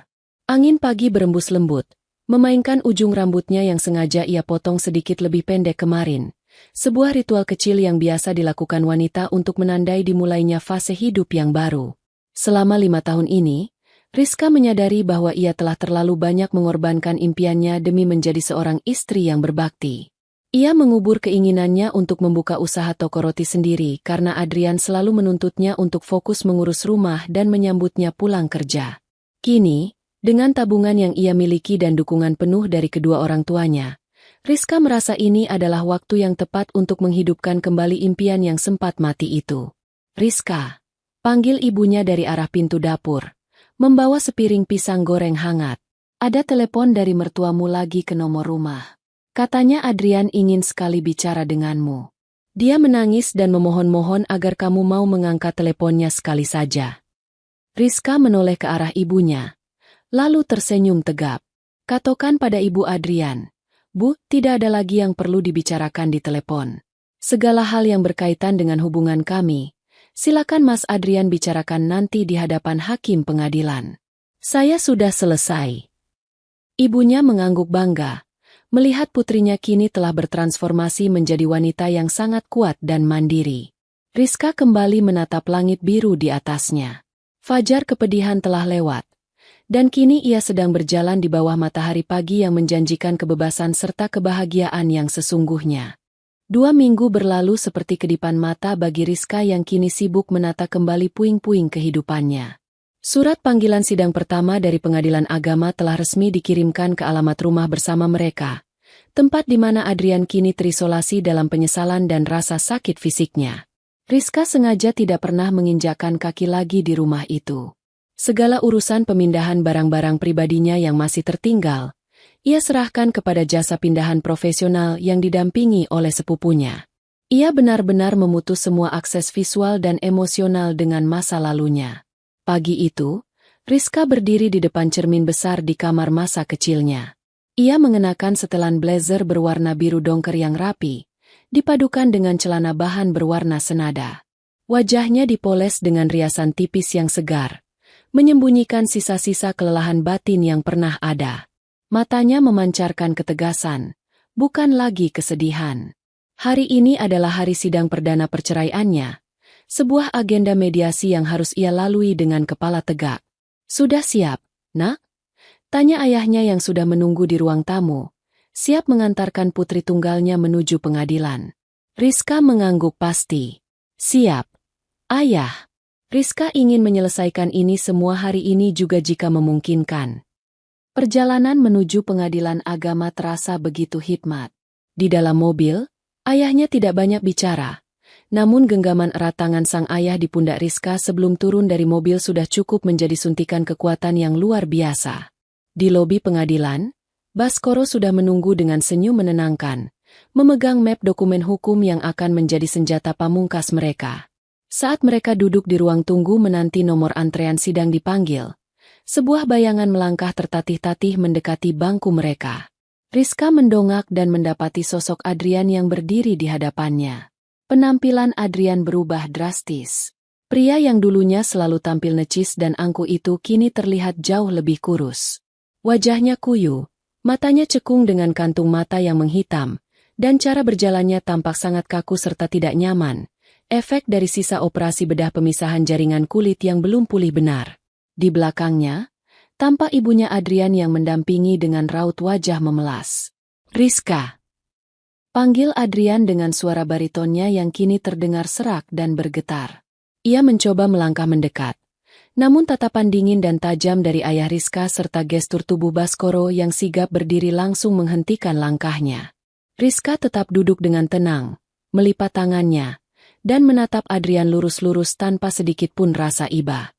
Angin pagi berembus lembut, memainkan ujung rambutnya yang sengaja ia potong sedikit lebih pendek kemarin. Sebuah ritual kecil yang biasa dilakukan wanita untuk menandai dimulainya fase hidup yang baru. Selama 5 tahun ini, Rizka menyadari bahwa ia telah terlalu banyak mengorbankan impiannya demi menjadi seorang istri yang berbakti. Ia mengubur keinginannya untuk membuka usaha toko roti sendiri karena Adrian selalu menuntutnya untuk fokus mengurus rumah dan menyambutnya pulang kerja. Kini, dengan tabungan yang ia miliki dan dukungan penuh dari kedua orang tuanya, Rizka merasa ini adalah waktu yang tepat untuk menghidupkan kembali impian yang sempat mati itu. Rizka, panggil ibunya dari arah pintu dapur, membawa sepiring pisang goreng hangat. Ada telepon dari mertuamu lagi ke nomor rumah. Katanya Adrian ingin sekali bicara denganmu. Dia menangis dan memohon-mohon agar kamu mau mengangkat teleponnya sekali saja. Rizka menoleh ke arah ibunya, lalu tersenyum tegap. Katakan pada ibu Adrian, Bu, tidak ada lagi yang perlu dibicarakan di telepon. Segala hal yang berkaitan dengan hubungan kami, silakan Mas Adrian bicarakan nanti di hadapan hakim pengadilan. Saya sudah selesai. Ibunya mengangguk bangga, melihat putrinya kini telah bertransformasi menjadi wanita yang sangat kuat dan mandiri. Rizka kembali menatap langit biru di atasnya. Fajar kepedihan telah lewat, dan kini ia sedang berjalan di bawah matahari pagi yang menjanjikan kebebasan serta kebahagiaan yang sesungguhnya. 2 minggu berlalu seperti kedipan mata bagi Rizka yang kini sibuk menata kembali puing-puing kehidupannya. Surat panggilan sidang pertama dari pengadilan agama telah resmi dikirimkan ke alamat rumah bersama mereka, tempat di mana Adrian kini terisolasi dalam penyesalan dan rasa sakit fisiknya. Rizka sengaja tidak pernah menginjakkan kaki lagi di rumah itu. Segala urusan pemindahan barang-barang pribadinya yang masih tertinggal, ia serahkan kepada jasa pindahan profesional yang didampingi oleh sepupunya. Ia benar-benar memutus semua akses visual dan emosional dengan masa lalunya. Pagi itu, Rizka berdiri di depan cermin besar di kamar masa kecilnya. Ia mengenakan setelan blazer berwarna biru dongker yang rapi, dipadukan dengan celana bahan berwarna senada. Wajahnya dipoles dengan riasan tipis yang segar, menyembunyikan sisa-sisa kelelahan batin yang pernah ada. Matanya memancarkan ketegasan, bukan lagi kesedihan. Hari ini adalah hari sidang perdana perceraiannya, sebuah agenda mediasi yang harus ia lalui dengan kepala tegak. Sudah siap, Nak? Tanya ayahnya yang sudah menunggu di ruang tamu, siap mengantarkan putri tunggalnya menuju pengadilan. Rizka mengangguk pasti. Siap, Ayah. Rizka ingin menyelesaikan ini semua hari ini juga jika memungkinkan. Perjalanan menuju pengadilan agama terasa begitu hikmat. Di dalam mobil, ayahnya tidak banyak bicara, Namun genggaman erat tangan sang ayah di pundak Rizka sebelum turun dari mobil sudah cukup menjadi suntikan kekuatan yang luar biasa. Di lobi pengadilan, Baskoro sudah menunggu dengan senyum menenangkan, memegang map dokumen hukum yang akan menjadi senjata pamungkas mereka. Saat mereka duduk di ruang tunggu menanti nomor antrean sidang dipanggil, sebuah bayangan melangkah tertatih-tatih mendekati bangku mereka. Rizka mendongak dan mendapati sosok Adrian yang berdiri di hadapannya. Penampilan Adrian berubah drastis. Pria yang dulunya selalu tampil necis dan angkuh itu kini terlihat jauh lebih kurus. Wajahnya kuyu, matanya cekung dengan kantung mata yang menghitam, dan cara berjalannya tampak sangat kaku serta tidak nyaman. Efek dari sisa operasi bedah pemisahan jaringan kulit yang belum pulih benar. Di belakangnya, tampak ibunya Adrian yang mendampingi dengan raut wajah memelas. "Rizka!" Panggil Adrian dengan suara baritonnya yang kini terdengar serak dan bergetar. Ia mencoba melangkah mendekat. Namun tatapan dingin dan tajam dari ayah Rizka serta gestur tubuh Baskoro yang sigap berdiri langsung menghentikan langkahnya. Rizka tetap duduk dengan tenang, melipat tangannya, dan menatap Adrian lurus-lurus tanpa sedikit pun rasa iba.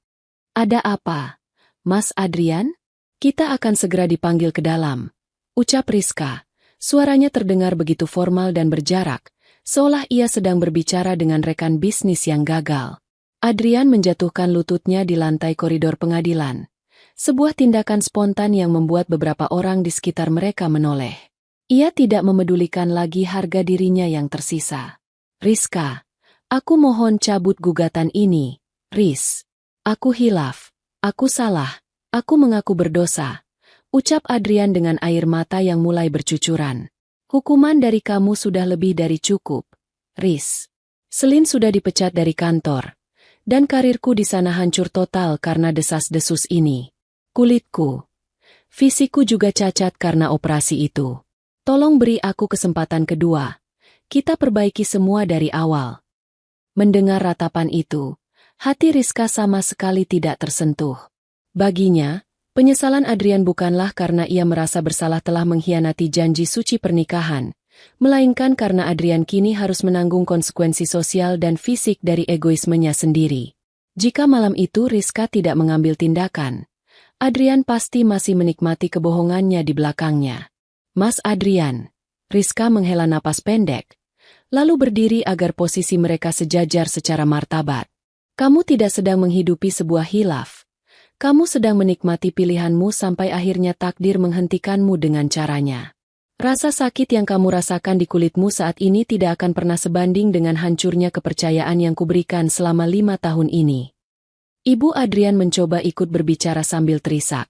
"Ada apa, Mas Adrian? Kita akan segera dipanggil ke dalam," ucap Rizka. Suaranya terdengar begitu formal dan berjarak, seolah ia sedang berbicara dengan rekan bisnis yang gagal. Adrian menjatuhkan lututnya di lantai koridor pengadilan. Sebuah tindakan spontan yang membuat beberapa orang di sekitar mereka menoleh. Ia tidak memedulikan lagi harga dirinya yang tersisa. "Rizka, aku mohon cabut gugatan ini, Riz. Aku hilaf, aku salah, aku mengaku berdosa," ucap Adrian dengan air mata yang mulai bercucuran. "Hukuman dari kamu sudah lebih dari cukup, Riz. Selin sudah dipecat dari kantor, dan karirku di sana hancur total karena desas-desus ini. Kulitku, fisikku juga cacat karena operasi itu. Tolong beri aku kesempatan kedua. Kita perbaiki semua dari awal." Mendengar ratapan itu, hati Rizka sama sekali tidak tersentuh. Baginya, penyesalan Adrian bukanlah karena ia merasa bersalah telah mengkhianati janji suci pernikahan, melainkan karena Adrian kini harus menanggung konsekuensi sosial dan fisik dari egoismenya sendiri. Jika malam itu Rizka tidak mengambil tindakan, Adrian pasti masih menikmati kebohongannya di belakangnya. "Mas Adrian," Rizka menghela napas pendek, lalu berdiri agar posisi mereka sejajar secara martabat. "Kamu tidak sedang menghidupi sebuah khilaf. Kamu sedang menikmati pilihanmu sampai akhirnya takdir menghentikanmu dengan caranya. Rasa sakit yang kamu rasakan di kulitmu saat ini tidak akan pernah sebanding dengan hancurnya kepercayaan yang kuberikan selama 5 tahun ini." Ibu Adrian mencoba ikut berbicara sambil terisak.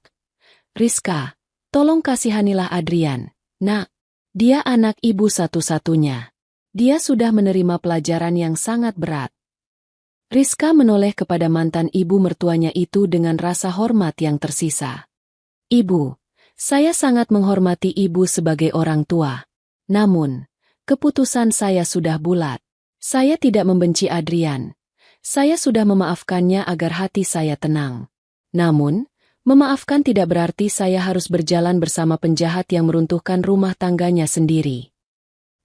"Rizka, tolong kasihanilah Adrian, Nak. Dia anak ibu satu-satunya. Dia sudah menerima pelajaran yang sangat berat." Rizka menoleh kepada mantan ibu mertuanya itu dengan rasa hormat yang tersisa. "Ibu, saya sangat menghormati ibu sebagai orang tua. Namun, keputusan saya sudah bulat. Saya tidak membenci Adrian. Saya sudah memaafkannya agar hati saya tenang. Namun, memaafkan tidak berarti saya harus berjalan bersama penjahat yang meruntuhkan rumah tangganya sendiri."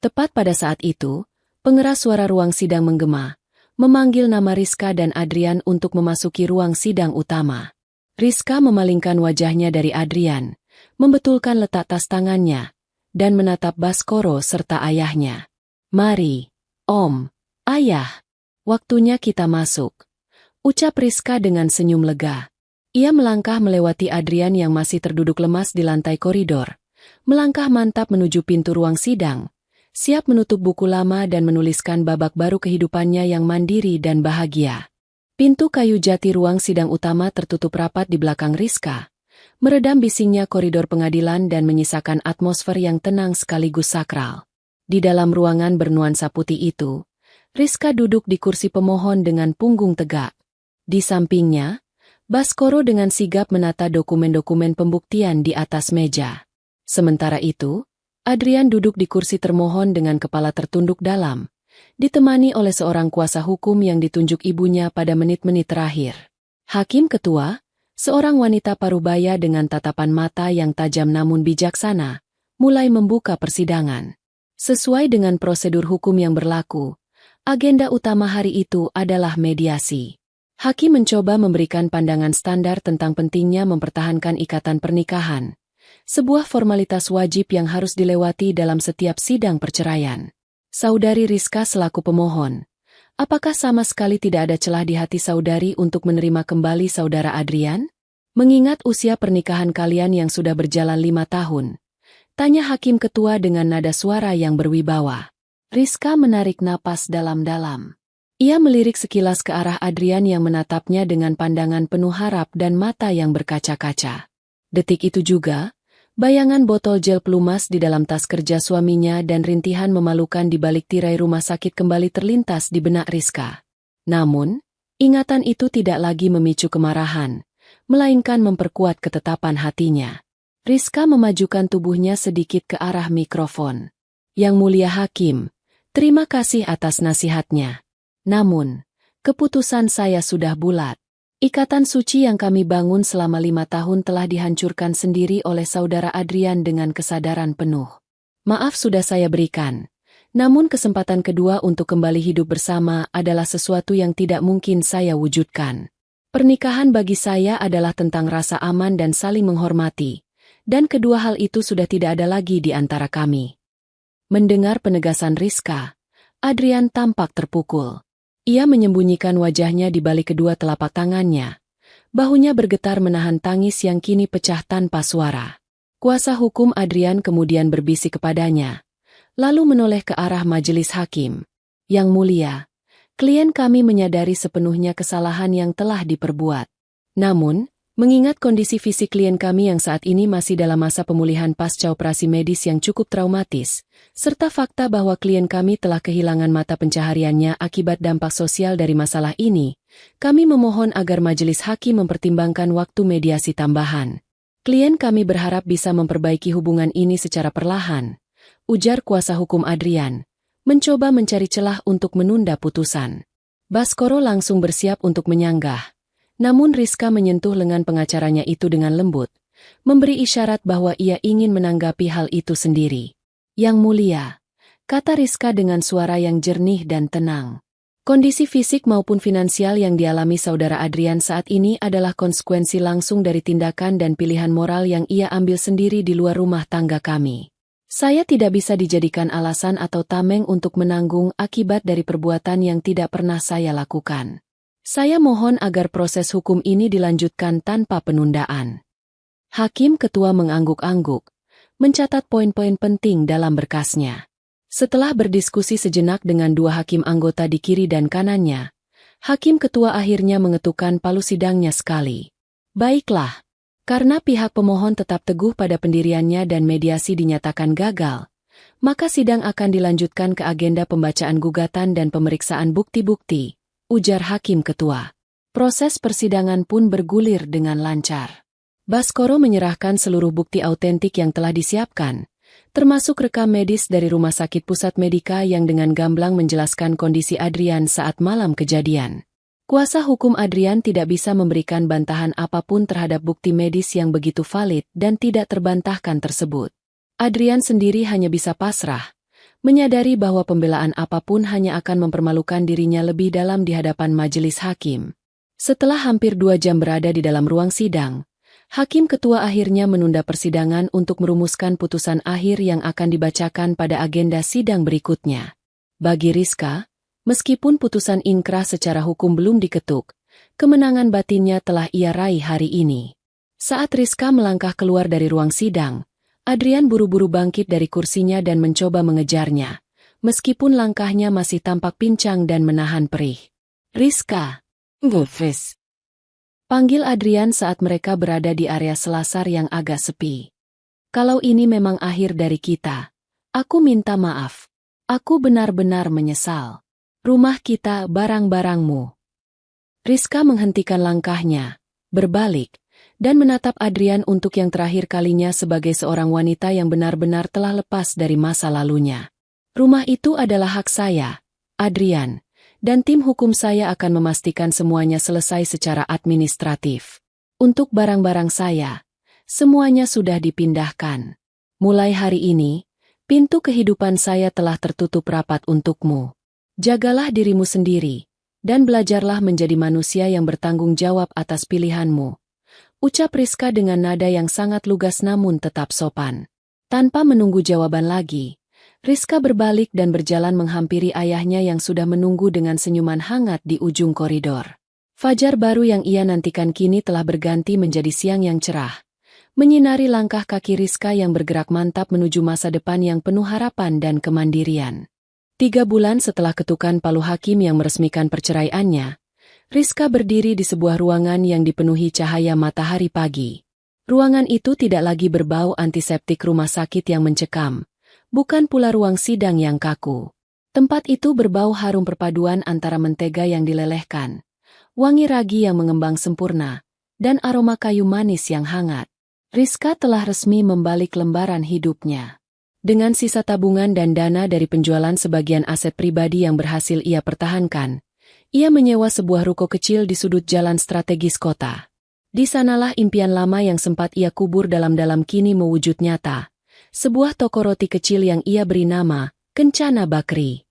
Tepat pada saat itu, pengeras suara ruang sidang menggema, memanggil nama Rizka dan Adrian untuk memasuki ruang sidang utama. Rizka memalingkan wajahnya dari Adrian, membetulkan letak tas tangannya, dan menatap Baskoro serta ayahnya. "Mari, Om, Ayah, waktunya kita masuk," ucap Rizka dengan senyum lega. Ia melangkah melewati Adrian yang masih terduduk lemas di lantai koridor, melangkah mantap menuju pintu ruang sidang, siap menutup buku lama dan menuliskan babak baru kehidupannya yang mandiri dan bahagia. Pintu kayu jati ruang sidang utama tertutup rapat di belakang Rizka, meredam bisingnya koridor pengadilan dan menyisakan atmosfer yang tenang sekaligus sakral. Di dalam ruangan bernuansa putih itu, Rizka duduk di kursi pemohon dengan punggung tegak. Di sampingnya, Baskoro dengan sigap menata dokumen-dokumen pembuktian di atas meja. Sementara itu, Adrian duduk di kursi termohon dengan kepala tertunduk dalam, ditemani oleh seorang kuasa hukum yang ditunjuk ibunya pada menit-menit terakhir. Hakim ketua, seorang wanita parubaya dengan tatapan mata yang tajam namun bijaksana, mulai membuka persidangan. Sesuai dengan prosedur hukum yang berlaku, Agenda utama hari itu adalah mediasi. Hakim mencoba memberikan pandangan standar tentang pentingnya mempertahankan ikatan pernikahan, sebuah formalitas wajib yang harus dilewati dalam setiap sidang perceraian. Saudari Rizka selaku pemohon, apakah sama sekali tidak ada celah di hati saudari untuk menerima kembali saudara Adrian? Mengingat usia pernikahan kalian yang sudah berjalan 5 tahun, tanya Hakim Ketua dengan nada suara yang berwibawa. Rizka menarik napas dalam-dalam. Ia melirik sekilas ke arah Adrian yang menatapnya dengan pandangan penuh harap dan mata yang berkaca-kaca. Detik itu juga, bayangan botol gel pelumas di dalam tas kerja suaminya dan rintihan memalukan di balik tirai rumah sakit kembali terlintas di benak Rizka. Namun, ingatan itu tidak lagi memicu kemarahan, melainkan memperkuat ketetapan hatinya. Rizka memajukan tubuhnya sedikit ke arah mikrofon. Yang Mulia Hakim, terima kasih atas nasihatnya. Namun, keputusan saya sudah bulat. Ikatan suci yang kami bangun selama 5 tahun telah dihancurkan sendiri oleh saudara Adrian dengan kesadaran penuh. Maaf sudah saya berikan. Namun kesempatan kedua untuk kembali hidup bersama adalah sesuatu yang tidak mungkin saya wujudkan. Pernikahan bagi saya adalah tentang rasa aman dan saling menghormati, dan kedua hal itu sudah tidak ada lagi di antara kami. Mendengar penegasan Rizka, Adrian tampak terpukul. Ia menyembunyikan wajahnya di balik kedua telapak tangannya. Bahunya bergetar menahan tangis yang kini pecah tanpa suara. Kuasa hukum Adrian kemudian berbisik kepadanya, lalu menoleh ke arah majelis hakim. Yang Mulia, klien kami menyadari sepenuhnya kesalahan yang telah diperbuat. Namun, mengingat kondisi fisik klien kami yang saat ini masih dalam masa pemulihan pasca operasi medis yang cukup traumatis, serta fakta bahwa klien kami telah kehilangan mata pencahariannya akibat dampak sosial dari masalah ini, kami memohon agar majelis hakim mempertimbangkan waktu mediasi tambahan. Klien kami berharap bisa memperbaiki hubungan ini secara perlahan, ujar kuasa hukum Adrian, mencoba mencari celah untuk menunda putusan. Baskoro langsung bersiap untuk menyanggah. Namun Rizka menyentuh lengan pengacaranya itu dengan lembut, memberi isyarat bahwa ia ingin menanggapi hal itu sendiri. Yang Mulia, kata Rizka dengan suara yang jernih dan tenang. Kondisi fisik maupun finansial yang dialami saudara Adrian saat ini adalah konsekuensi langsung dari tindakan dan pilihan moral yang ia ambil sendiri di luar rumah tangga kami. Saya tidak bisa dijadikan alasan atau tameng untuk menanggung akibat dari perbuatan yang tidak pernah saya lakukan. Saya mohon agar proses hukum ini dilanjutkan tanpa penundaan. Hakim Ketua mengangguk-angguk, mencatat poin-poin penting dalam berkasnya. Setelah berdiskusi sejenak dengan dua hakim anggota di kiri dan kanannya, Hakim Ketua akhirnya mengetukkan palu sidangnya sekali. Baiklah. Karena pihak pemohon tetap teguh pada pendiriannya dan mediasi dinyatakan gagal, maka sidang akan dilanjutkan ke agenda pembacaan gugatan dan pemeriksaan bukti-bukti, ujar Hakim Ketua. Proses persidangan pun bergulir dengan lancar. Baskoro menyerahkan seluruh bukti autentik yang telah disiapkan, termasuk rekam medis dari Rumah Sakit Pusat Medika yang dengan gamblang menjelaskan kondisi Adrian saat malam kejadian. Kuasa hukum Adrian tidak bisa memberikan bantahan apapun terhadap bukti medis yang begitu valid dan tidak terbantahkan tersebut. Adrian sendiri hanya bisa pasrah, menyadari bahwa pembelaan apapun hanya akan mempermalukan dirinya lebih dalam di hadapan majelis hakim. Setelah hampir 2 jam berada di dalam ruang sidang, Hakim Ketua akhirnya menunda persidangan untuk merumuskan putusan akhir yang akan dibacakan pada agenda sidang berikutnya. Bagi Rizka, meskipun putusan ingkrah secara hukum belum diketuk, kemenangan batinnya telah ia raih hari ini. Saat Rizka melangkah keluar dari ruang sidang, Adrian buru-buru bangkit dari kursinya dan mencoba mengejarnya, meskipun langkahnya masih tampak pincang dan menahan perih. Rizka, Gufis. Panggil Adrian saat mereka berada di area selasar yang agak sepi. Kalau ini memang akhir dari kita, aku minta maaf. Aku benar-benar menyesal. Rumah kita, barang-barangmu. Rizka menghentikan langkahnya, berbalik, dan menatap Adrian untuk yang terakhir kalinya sebagai seorang wanita yang benar-benar telah lepas dari masa lalunya. Rumah itu adalah hak saya, Adrian, dan tim hukum saya akan memastikan semuanya selesai secara administratif. Untuk barang-barang saya, semuanya sudah dipindahkan. Mulai hari ini, pintu kehidupan saya telah tertutup rapat untukmu. Jagalah dirimu sendiri, dan belajarlah menjadi manusia yang bertanggung jawab atas pilihanmu. Ucap Rizka dengan nada yang sangat lugas namun tetap sopan. Tanpa menunggu jawaban lagi, Rizka berbalik dan berjalan menghampiri ayahnya yang sudah menunggu dengan senyuman hangat di ujung koridor. Fajar baru yang ia nantikan kini telah berganti menjadi siang yang cerah, menyinari langkah kaki Rizka yang bergerak mantap menuju masa depan yang penuh harapan dan kemandirian. 3 bulan setelah ketukan palu hakim yang meresmikan perceraiannya, Rizka berdiri di sebuah ruangan yang dipenuhi cahaya matahari pagi. Ruangan itu tidak lagi berbau antiseptik rumah sakit yang mencekam, bukan pula ruang sidang yang kaku. Tempat itu berbau harum perpaduan antara mentega yang dilelehkan, wangi ragi yang mengembang sempurna, dan aroma kayu manis yang hangat. Rizka telah resmi membalik lembaran hidupnya. Dengan sisa tabungan dan dana dari penjualan sebagian aset pribadi yang berhasil ia pertahankan, ia menyewa sebuah ruko kecil di sudut jalan strategis kota. Di sanalah impian lama yang sempat ia kubur dalam-dalam kini mewujud nyata. Sebuah toko roti kecil yang ia beri nama Kencana Bakri.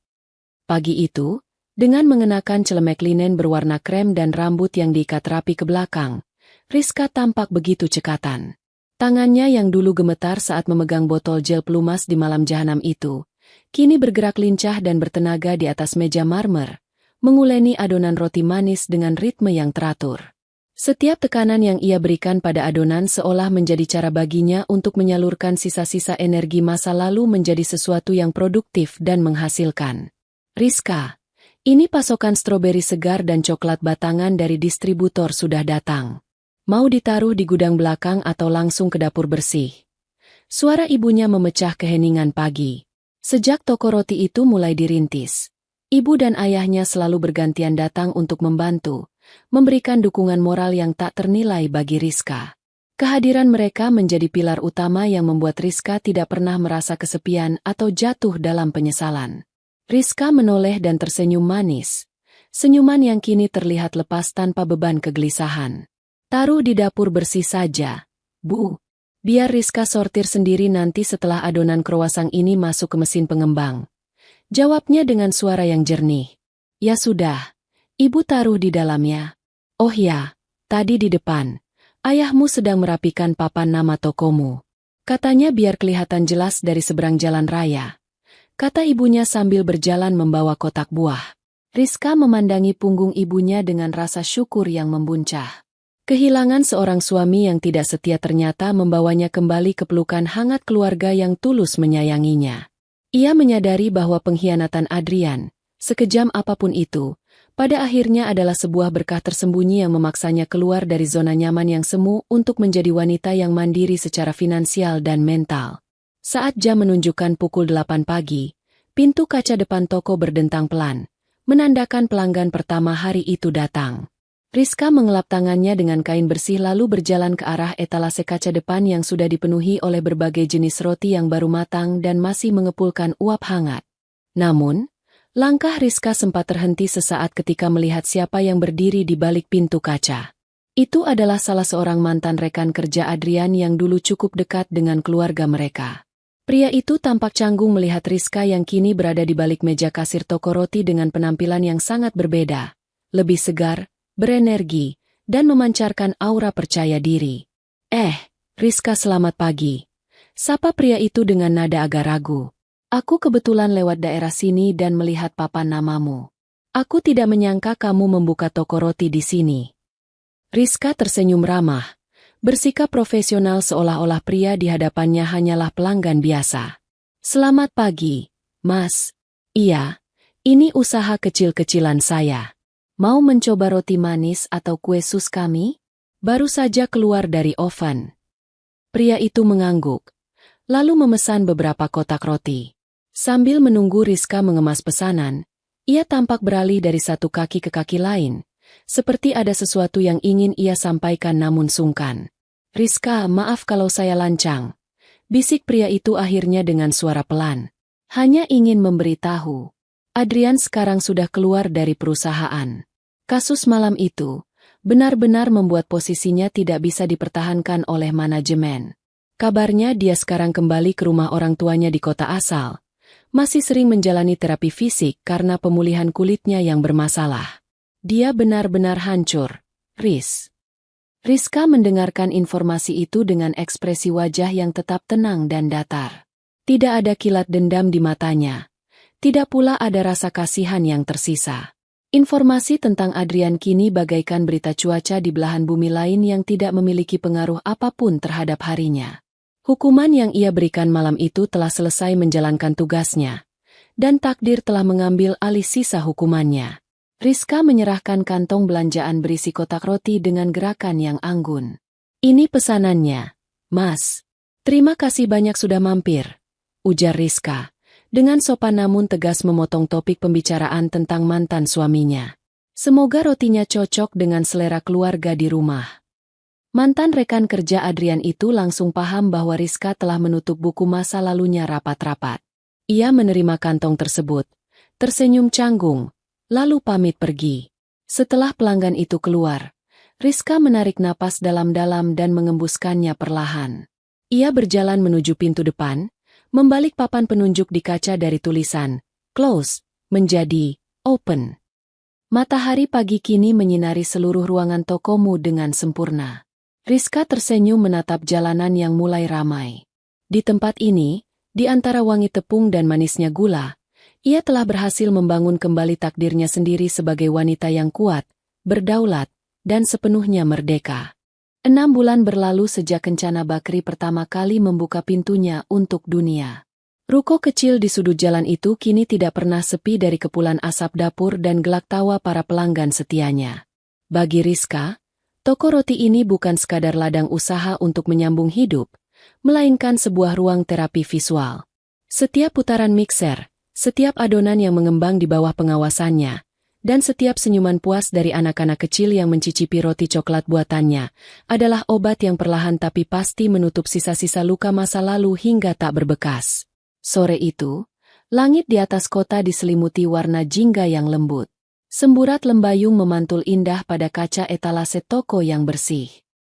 Pagi itu, dengan mengenakan celemek linen berwarna krem dan rambut yang diikat rapi ke belakang, Rizka tampak begitu cekatan. Tangannya yang dulu gemetar saat memegang botol gel pelumas di malam jahanam itu, kini bergerak lincah dan bertenaga di atas meja marmer, menguleni adonan roti manis dengan ritme yang teratur. Setiap tekanan yang ia berikan pada adonan seolah menjadi cara baginya untuk menyalurkan sisa-sisa energi masa lalu menjadi sesuatu yang produktif dan menghasilkan. Rizka, ini pasokan stroberi segar dan coklat batangan dari distributor sudah datang. Mau ditaruh di gudang belakang atau langsung ke dapur bersih? Suara ibunya memecah keheningan pagi. Sejak toko roti itu mulai dirintis, ibu dan ayahnya selalu bergantian datang untuk membantu, memberikan dukungan moral yang tak ternilai bagi Rizka. Kehadiran mereka menjadi pilar utama yang membuat Rizka tidak pernah merasa kesepian atau jatuh dalam penyesalan. Rizka menoleh dan tersenyum manis, senyuman yang kini terlihat lepas tanpa beban kegelisahan. Taruh di dapur bersih saja, Bu. Biar Rizka sortir sendiri nanti setelah adonan kroasang ini masuk ke mesin pengembang. Jawabnya dengan suara yang jernih. Ya sudah, Ibu taruh di dalamnya. Oh ya, tadi di depan, ayahmu sedang merapikan papan nama tokomu. Katanya biar kelihatan jelas dari seberang jalan raya. Kata ibunya sambil berjalan membawa kotak buah. Rizka memandangi punggung ibunya dengan rasa syukur yang membuncah. Kehilangan seorang suami yang tidak setia ternyata membawanya kembali ke pelukan hangat keluarga yang tulus menyayanginya. Ia menyadari bahwa pengkhianatan Adrian, sekejam apapun itu, pada akhirnya adalah sebuah berkah tersembunyi yang memaksanya keluar dari zona nyaman yang semu untuk menjadi wanita yang mandiri secara finansial dan mental. Saat jam menunjukkan pukul 8 pagi, pintu kaca depan toko berdentang pelan, menandakan pelanggan pertama hari itu datang. Rizka mengelap tangannya dengan kain bersih lalu berjalan ke arah etalase kaca depan yang sudah dipenuhi oleh berbagai jenis roti yang baru matang dan masih mengepulkan uap hangat. Namun, langkah Rizka sempat terhenti sesaat ketika melihat siapa yang berdiri di balik pintu kaca. Itu adalah salah seorang mantan rekan kerja Adrian yang dulu cukup dekat dengan keluarga mereka. Pria itu tampak canggung melihat Rizka yang kini berada di balik meja kasir toko roti dengan penampilan yang sangat berbeda, lebih segar, berenergi, dan memancarkan aura percaya diri. Rizka selamat pagi. Sapa pria itu dengan nada agak ragu. Aku kebetulan lewat daerah sini dan melihat papan namamu. Aku tidak menyangka kamu membuka toko roti di sini. Rizka tersenyum ramah, bersikap profesional seolah-olah pria di hadapannya hanyalah pelanggan biasa. Selamat pagi, Mas. Iya, ini usaha kecil-kecilan saya. Mau mencoba roti manis atau kue sus kami? Baru saja keluar dari oven. Pria itu mengangguk, lalu memesan beberapa kotak roti. Sambil menunggu Rizka mengemas pesanan, ia tampak beralih dari satu kaki ke kaki lain, seperti ada sesuatu yang ingin ia sampaikan namun sungkan. Rizka, maaf kalau saya lancang. Bisik pria itu akhirnya dengan suara pelan. Hanya ingin memberitahu, Adrian sekarang sudah keluar dari perusahaan. Kasus malam itu benar-benar membuat posisinya tidak bisa dipertahankan oleh manajemen. Kabarnya dia sekarang kembali ke rumah orang tuanya di kota asal, masih sering menjalani terapi fisik karena pemulihan kulitnya yang bermasalah. Dia benar-benar hancur, Riz. Rizka mendengarkan informasi itu dengan ekspresi wajah yang tetap tenang dan datar. Tidak ada kilat dendam di matanya. Tidak pula ada rasa kasihan yang tersisa. Informasi tentang Adrian kini bagaikan berita cuaca di belahan bumi lain yang tidak memiliki pengaruh apapun terhadap harinya. Hukuman yang ia berikan malam itu telah selesai menjalankan tugasnya, dan takdir telah mengambil alih sisa hukumannya. Rizka menyerahkan kantong belanjaan berisi kotak roti dengan gerakan yang anggun. "Ini pesanannya, Mas. Terima kasih banyak sudah mampir," ujar Rizka, dengan sopan namun tegas memotong topik pembicaraan tentang mantan suaminya. Semoga rotinya cocok dengan selera keluarga di rumah. Mantan rekan kerja Adrian itu langsung paham bahwa Rizka telah menutup buku masa lalunya rapat-rapat. Ia menerima kantong tersebut, tersenyum canggung, lalu pamit pergi. Setelah pelanggan itu keluar, Rizka menarik napas dalam-dalam dan mengembuskannya perlahan. Ia berjalan menuju pintu depan, membalik papan penunjuk di kaca dari tulisan "Close" menjadi "Open". Matahari pagi kini menyinari seluruh ruangan tokomu dengan sempurna. Rizka tersenyum menatap jalanan yang mulai ramai. Di tempat ini, di antara wangi tepung dan manisnya gula, ia telah berhasil membangun kembali takdirnya sendiri sebagai wanita yang kuat, berdaulat, dan sepenuhnya merdeka. 6 bulan berlalu sejak Kencana Bakri pertama kali membuka pintunya untuk dunia. Ruko kecil di sudut jalan itu kini tidak pernah sepi dari kepulan asap dapur dan gelak tawa para pelanggan setianya. Bagi Rizka, toko roti ini bukan sekadar ladang usaha untuk menyambung hidup, melainkan sebuah ruang terapi visual. Setiap putaran mixer, setiap adonan yang mengembang di bawah pengawasannya, dan setiap senyuman puas dari anak-anak kecil yang mencicipi roti coklat buatannya, adalah obat yang perlahan tapi pasti menutup sisa-sisa luka masa lalu hingga tak berbekas. Sore itu, langit di atas kota diselimuti warna jingga yang lembut. Semburat lembayung memantul indah pada kaca etalase toko yang bersih.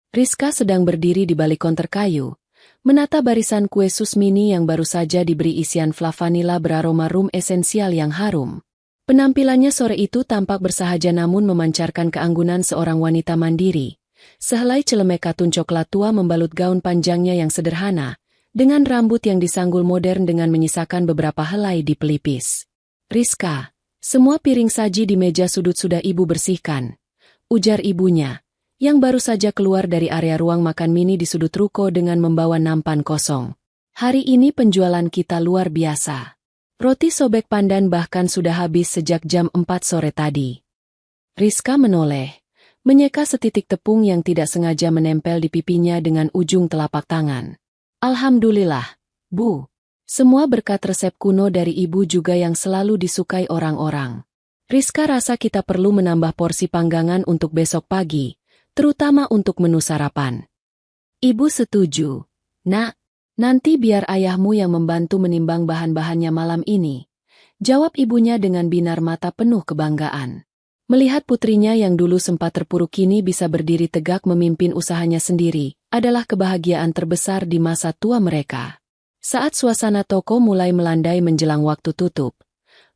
Rizka sedang berdiri di balik konter kayu, menata barisan kue sus mini yang baru saja diberi isian fluff vanila beraroma rum esensial yang harum. Penampilannya sore itu tampak bersahaja namun memancarkan keanggunan seorang wanita mandiri. Sehelai celemek katun coklat tua membalut gaun panjangnya yang sederhana, dengan rambut yang disanggul modern dengan menyisakan beberapa helai di pelipis. "Rizka, semua piring saji di meja sudut sudah ibu bersihkan," ujar ibunya, yang baru saja keluar dari area ruang makan mini di sudut ruko dengan membawa nampan kosong. "Hari ini penjualan kita luar biasa. Roti sobek pandan bahkan sudah habis sejak jam 4 sore tadi." Rizka menoleh, menyeka setitik tepung yang tidak sengaja menempel di pipinya dengan ujung telapak tangan. "Alhamdulillah, Bu. Semua berkat resep kuno dari ibu juga yang selalu disukai orang-orang. Rizka rasa kita perlu menambah porsi panggangan untuk besok pagi, terutama untuk menu sarapan." "Ibu setuju, Nak. Nanti biar ayahmu yang membantu menimbang bahan-bahannya malam ini," jawab ibunya dengan binar mata penuh kebanggaan. Melihat putrinya yang dulu sempat terpuruk kini bisa berdiri tegak memimpin usahanya sendiri, adalah kebahagiaan terbesar di masa tua mereka. Saat suasana toko mulai melandai menjelang waktu tutup,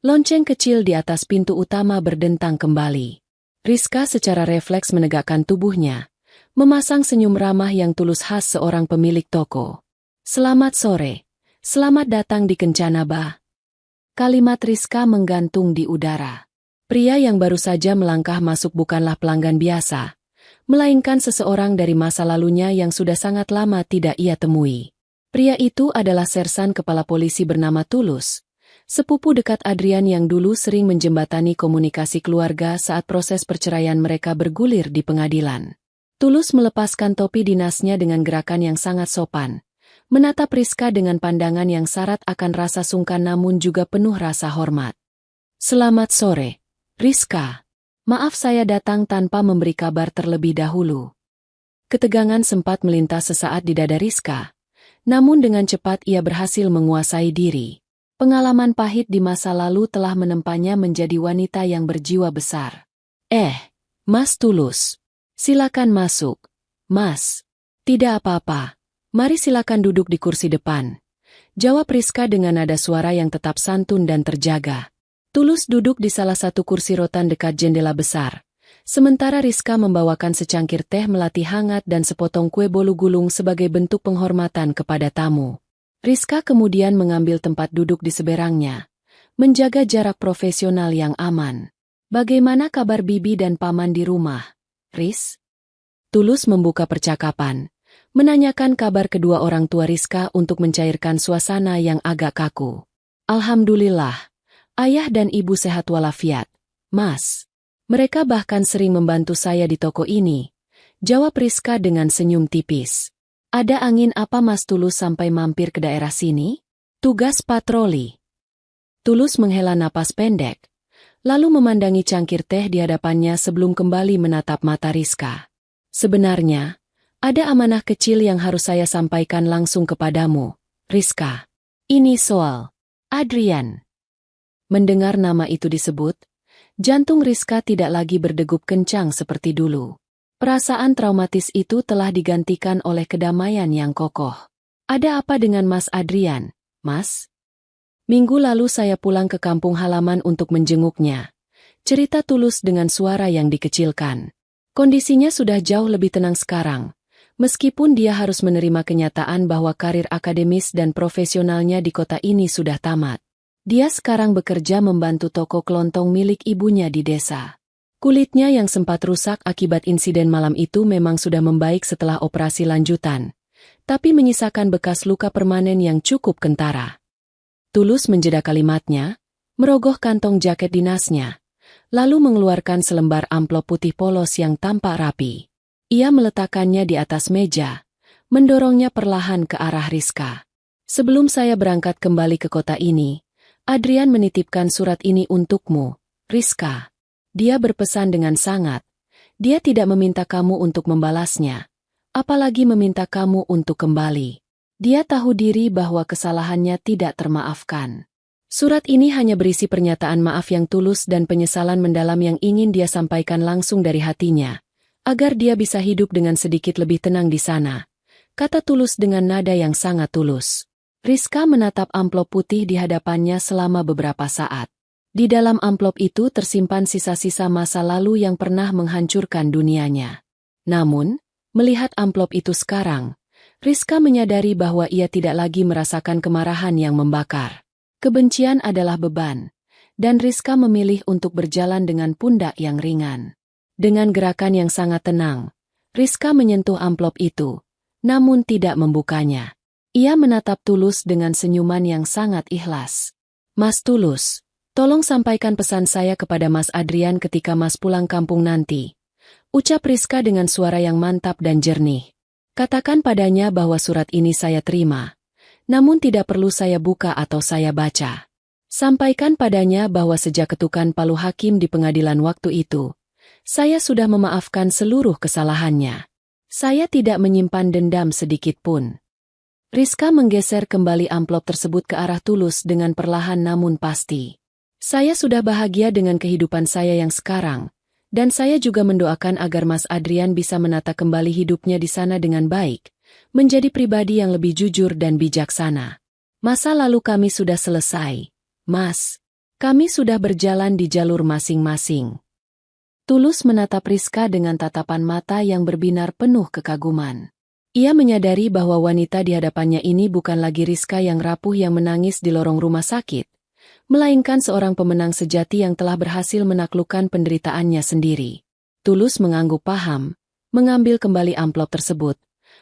lonceng kecil di atas pintu utama berdentang kembali. Rizka secara refleks menegakkan tubuhnya, memasang senyum ramah yang tulus khas seorang pemilik toko. "Selamat sore. Selamat datang di Kencana Ba." Kalimat Rizka menggantung di udara. Pria yang baru saja melangkah masuk bukanlah pelanggan biasa, melainkan seseorang dari masa lalunya yang sudah sangat lama tidak ia temui. Pria itu adalah sersan kepala polisi bernama Tulus, sepupu dekat Adrian yang dulu sering menjembatani komunikasi keluarga saat proses perceraian mereka bergulir di pengadilan. Tulus melepaskan topi dinasnya dengan gerakan yang sangat sopan, menatap Rizka dengan pandangan yang syarat akan rasa sungkan namun juga penuh rasa hormat. "Selamat sore, Rizka. Maaf saya datang tanpa memberi kabar terlebih dahulu." Ketegangan sempat melintas sesaat di dada Rizka, namun dengan cepat ia berhasil menguasai diri. Pengalaman pahit di masa lalu telah menempanya menjadi wanita yang berjiwa besar. Mas Tulus. Silakan masuk, Mas." "Tidak apa-apa. Mari silakan duduk di kursi depan," Jawab Rizka dengan nada suara yang tetap santun dan terjaga. Tulus duduk di salah satu kursi rotan dekat jendela besar. Sementara Rizka membawakan secangkir teh melati hangat dan sepotong kue bolu gulung sebagai bentuk penghormatan kepada tamu. Rizka kemudian mengambil tempat duduk di seberangnya, menjaga jarak profesional yang aman. Bagaimana kabar bibi dan paman di rumah, Riz? Tulus membuka percakapan, menanyakan kabar kedua orang tua Rizka untuk mencairkan suasana yang agak kaku. Alhamdulillah, ayah dan ibu sehat walafiat, Mas. Mereka bahkan sering membantu saya di toko ini, jawab Rizka dengan senyum tipis. Ada angin apa Mas Tulus sampai mampir ke daerah sini? Tugas patroli. Tulus menghela napas pendek, lalu memandangi cangkir teh di hadapannya sebelum kembali menatap mata Rizka. Sebenarnya, ada amanah kecil yang harus saya sampaikan langsung kepadamu, Rizka. Ini soal Adrian. Mendengar nama itu disebut, jantung Rizka tidak lagi berdegup kencang seperti dulu. Perasaan traumatis itu telah digantikan oleh kedamaian yang kokoh. Ada apa dengan Mas Adrian, Mas? Minggu lalu saya pulang ke kampung halaman untuk menjenguknya. Cerita Tulus dengan suara yang dikecilkan. Kondisinya sudah jauh lebih tenang sekarang, meskipun dia harus menerima kenyataan bahwa karir akademis dan profesionalnya di kota ini sudah tamat. Dia sekarang bekerja membantu toko kelontong milik ibunya di desa. Kulitnya yang sempat rusak akibat insiden malam itu memang sudah membaik setelah operasi lanjutan, tapi menyisakan bekas luka permanen yang cukup kentara. Tulus menjeda kalimatnya, merogoh kantong jaket dinasnya, lalu mengeluarkan selembar amplop putih polos yang tampak rapi. Ia meletakkannya di atas meja, mendorongnya perlahan ke arah Rizka. Sebelum saya berangkat kembali ke kota ini, Adrian menitipkan surat ini untukmu, Rizka. Dia berpesan dengan sangat. Dia tidak meminta kamu untuk membalasnya, apalagi meminta kamu untuk kembali. Dia tahu diri bahwa kesalahannya tidak termaafkan. Surat ini hanya berisi pernyataan maaf yang tulus dan penyesalan mendalam yang ingin dia sampaikan langsung dari hatinya, agar dia bisa hidup dengan sedikit lebih tenang di sana, kata Tulus dengan nada yang sangat tulus. Rizka menatap amplop putih di hadapannya selama beberapa saat. Di dalam amplop itu tersimpan sisa-sisa masa lalu yang pernah menghancurkan dunianya. Namun, melihat amplop itu sekarang, Rizka menyadari bahwa ia tidak lagi merasakan kemarahan yang membakar. Kebencian adalah beban, dan Rizka memilih untuk berjalan dengan pundak yang ringan. Dengan gerakan yang sangat tenang, Rizka menyentuh amplop itu, namun tidak membukanya. Ia menatap Tulus dengan senyuman yang sangat ikhlas. Mas Tulus, tolong sampaikan pesan saya kepada Mas Adrian ketika Mas pulang kampung nanti, ucap Rizka dengan suara yang mantap dan jernih. Katakan padanya bahwa surat ini saya terima, namun tidak perlu saya buka atau saya baca. Sampaikan padanya bahwa sejak ketukan palu hakim di pengadilan waktu itu, saya sudah memaafkan seluruh kesalahannya. Saya tidak menyimpan dendam sedikit pun. Rizka menggeser kembali amplop tersebut ke arah Tulus dengan perlahan namun pasti. Saya sudah bahagia dengan kehidupan saya yang sekarang, dan saya juga mendoakan agar Mas Adrian bisa menata kembali hidupnya di sana dengan baik, menjadi pribadi yang lebih jujur dan bijaksana. Masa lalu kami sudah selesai, Mas. Kami sudah berjalan di jalur masing-masing. Tulus menatap Rizka dengan tatapan mata yang berbinar penuh kekaguman. Ia menyadari bahwa wanita di hadapannya ini bukan lagi Rizka yang rapuh yang menangis di lorong rumah sakit, melainkan seorang pemenang sejati yang telah berhasil menaklukkan penderitaannya sendiri. Tulus mengangguk paham, mengambil kembali amplop tersebut,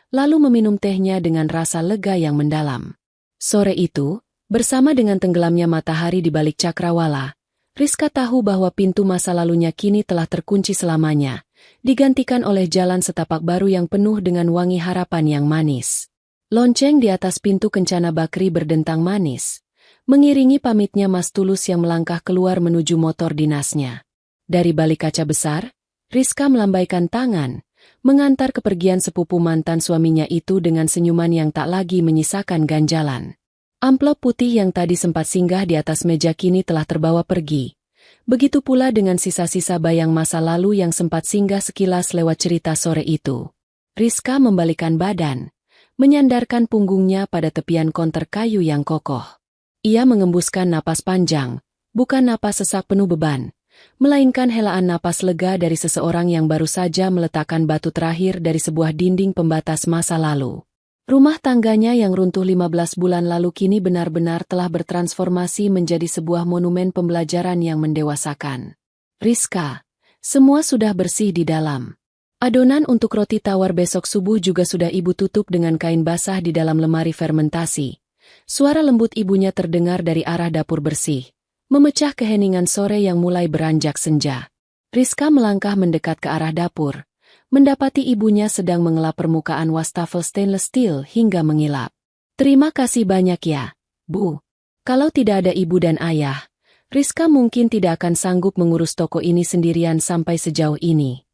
lalu meminum tehnya dengan rasa lega yang mendalam. Sore itu, bersama dengan tenggelamnya matahari di balik cakrawala, Rizka tahu bahwa pintu masa lalunya kini telah terkunci selamanya, digantikan oleh jalan setapak baru yang penuh dengan wangi harapan yang manis. Lonceng di atas pintu kencana Bakri berdentang manis, mengiringi pamitnya Mas Tulus yang melangkah keluar menuju motor dinasnya. Dari balik kaca besar, Rizka melambaikan tangan, mengantar kepergian sepupu mantan suaminya itu dengan senyuman yang tak lagi menyisakan ganjalan. Amplop putih yang tadi sempat singgah di atas meja kini telah terbawa pergi. Begitu pula dengan sisa-sisa bayang masa lalu yang sempat singgah sekilas lewat cerita sore itu. Rizka membalikkan badan, menyandarkan punggungnya pada tepian konter kayu yang kokoh. Ia mengembuskan napas panjang, bukan napas sesak penuh beban, melainkan helaan napas lega dari seseorang yang baru saja meletakkan batu terakhir dari sebuah dinding pembatas masa lalu. Rumah tangganya yang runtuh 15 bulan lalu kini benar-benar telah bertransformasi menjadi sebuah monumen pembelajaran yang mendewasakan. Rizka, semua sudah bersih di dalam. Adonan untuk roti tawar besok subuh juga sudah ibu tutup dengan kain basah di dalam lemari fermentasi. Suara lembut ibunya terdengar dari arah dapur bersih, memecah keheningan sore yang mulai beranjak senja. Rizka melangkah mendekat ke arah dapur, mendapati ibunya sedang mengelap permukaan wastafel stainless steel hingga mengilap. "Terima kasih banyak ya, Bu. Kalau tidak ada ibu dan ayah, Rizka mungkin tidak akan sanggup mengurus toko ini sendirian sampai sejauh ini."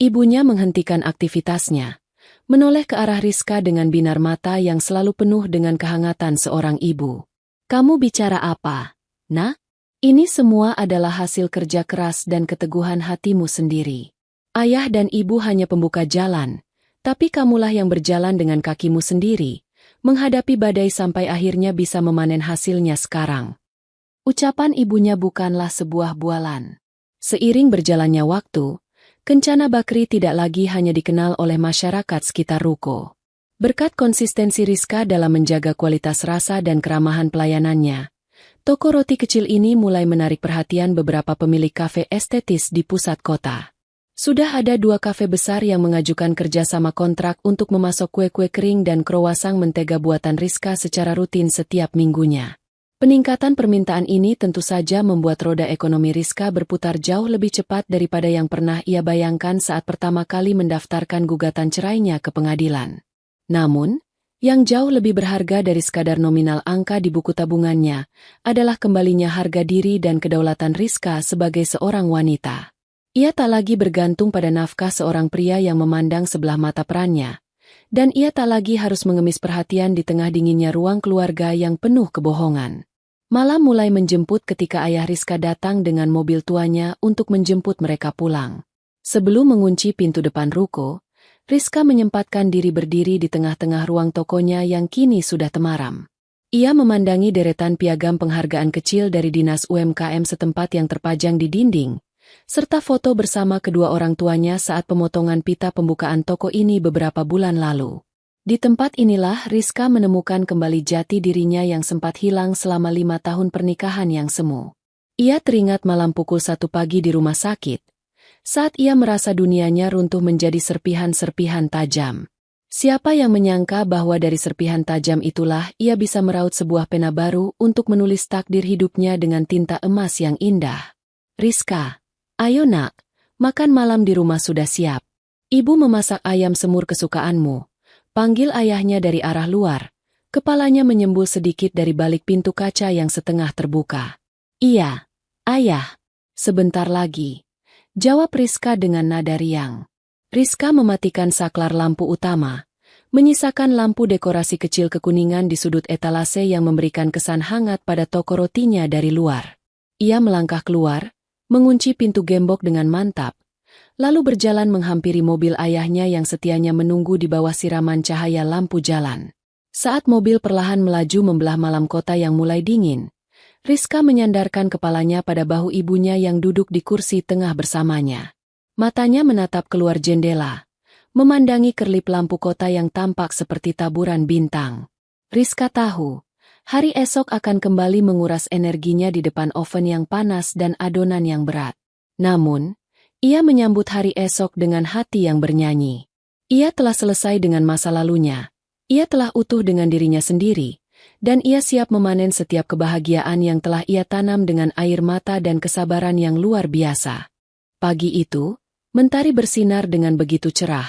Ibunya menghentikan aktivitasnya, menoleh ke arah Rizka dengan binar mata yang selalu penuh dengan kehangatan seorang ibu. "Kamu bicara apa, Nak? Ini semua adalah hasil kerja keras dan keteguhan hatimu sendiri. Ayah dan ibu hanya pembuka jalan, tapi kamulah yang berjalan dengan kakimu sendiri, menghadapi badai sampai akhirnya bisa memanen hasilnya sekarang." Ucapan ibunya bukanlah sebuah bualan. Seiring berjalannya waktu, Kencana Bakri tidak lagi hanya dikenal oleh masyarakat sekitar ruko. Berkat konsistensi Rizka dalam menjaga kualitas rasa dan keramahan pelayanannya, toko roti kecil ini mulai menarik perhatian beberapa pemilik kafe estetis di pusat kota. Sudah ada 2 kafe besar yang mengajukan kerjasama kontrak untuk memasok kue-kue kering dan krowasang mentega buatan Rizka secara rutin setiap minggunya. Peningkatan permintaan ini tentu saja membuat roda ekonomi Rizka berputar jauh lebih cepat daripada yang pernah ia bayangkan saat pertama kali mendaftarkan gugatan cerainya ke pengadilan. Namun, yang jauh lebih berharga dari sekadar nominal angka di buku tabungannya adalah kembalinya harga diri dan kedaulatan Rizka sebagai seorang wanita. Ia tak lagi bergantung pada nafkah seorang pria yang memandang sebelah mata perannya, dan ia tak lagi harus mengemis perhatian di tengah dinginnya ruang keluarga yang penuh kebohongan. Malam mulai menjemput ketika ayah Rizka datang dengan mobil tuanya untuk menjemput mereka pulang. Sebelum mengunci pintu depan ruko, Rizka menyempatkan diri berdiri di tengah-tengah ruang tokonya yang kini sudah temaram. Ia memandangi deretan piagam penghargaan kecil dari Dinas UMKM setempat yang terpajang di dinding, serta foto bersama kedua orang tuanya saat pemotongan pita pembukaan toko ini beberapa bulan lalu. Di tempat inilah Rizka menemukan kembali jati dirinya yang sempat hilang selama 5 tahun pernikahan yang semu. Ia teringat malam pukul 1 pagi di rumah sakit, saat ia merasa dunianya runtuh menjadi serpihan-serpihan tajam. Siapa yang menyangka bahwa dari serpihan tajam itulah ia bisa meraut sebuah pena baru untuk menulis takdir hidupnya dengan tinta emas yang indah. "Rizka, ayo nak, makan malam di rumah sudah siap. Ibu memasak ayam semur kesukaanmu," panggil ayahnya dari arah luar. Kepalanya menyembul sedikit dari balik pintu kaca yang setengah terbuka. "Iya, ayah. Sebentar lagi," jawab Rizka dengan nada riang. Rizka mematikan saklar lampu utama, menyisakan lampu dekorasi kecil kekuningan di sudut etalase yang memberikan kesan hangat pada toko rotinya dari luar. Ia melangkah keluar, mengunci pintu gembok dengan mantap, lalu berjalan menghampiri mobil ayahnya yang setianya menunggu di bawah siraman cahaya lampu jalan. Saat mobil perlahan melaju membelah malam kota yang mulai dingin, Rizka menyandarkan kepalanya pada bahu ibunya yang duduk di kursi tengah bersamanya. Matanya menatap keluar jendela, memandangi kerlip lampu kota yang tampak seperti taburan bintang. Rizka tahu, hari esok akan kembali menguras energinya di depan oven yang panas dan adonan yang berat. Namun, ia menyambut hari esok dengan hati yang bernyanyi. Ia telah selesai dengan masa lalunya, ia telah utuh dengan dirinya sendiri, dan ia siap memanen setiap kebahagiaan yang telah ia tanam dengan air mata dan kesabaran yang luar biasa. Pagi itu, mentari bersinar dengan begitu cerah,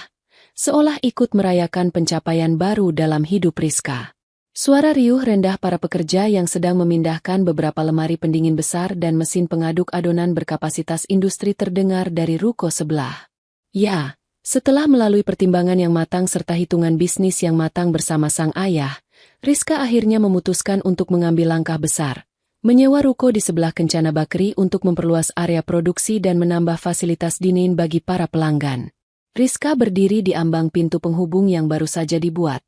seolah ikut merayakan pencapaian baru dalam hidup Rizka. Suara riuh rendah para pekerja yang sedang memindahkan beberapa lemari pendingin besar dan mesin pengaduk adonan berkapasitas industri terdengar dari ruko sebelah. Ya, setelah melalui pertimbangan yang matang serta hitungan bisnis yang matang bersama sang ayah, Rizka akhirnya memutuskan untuk mengambil langkah besar, menyewa ruko di sebelah Kencana Bakri untuk memperluas area produksi dan menambah fasilitas dinin bagi para pelanggan. Rizka berdiri di ambang pintu penghubung yang baru saja dibuat,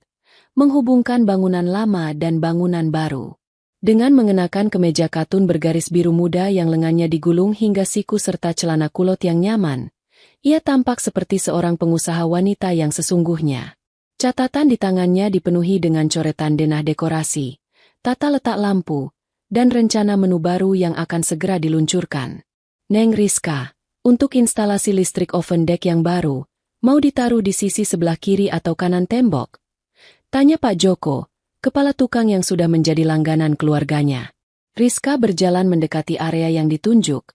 menghubungkan bangunan lama dan bangunan baru. Dengan mengenakan kemeja katun bergaris biru muda yang lengannya digulung hingga siku serta celana kulot yang nyaman, ia tampak seperti seorang pengusaha wanita yang sesungguhnya. Catatan di tangannya dipenuhi dengan coretan denah dekorasi, tata letak lampu, dan rencana menu baru yang akan segera diluncurkan. Neng Rizka, untuk instalasi listrik oven deck yang baru, mau ditaruh di sisi sebelah kiri atau kanan tembok? Tanya Pak Joko, kepala tukang yang sudah menjadi langganan keluarganya. Rizka berjalan mendekati area yang ditunjuk,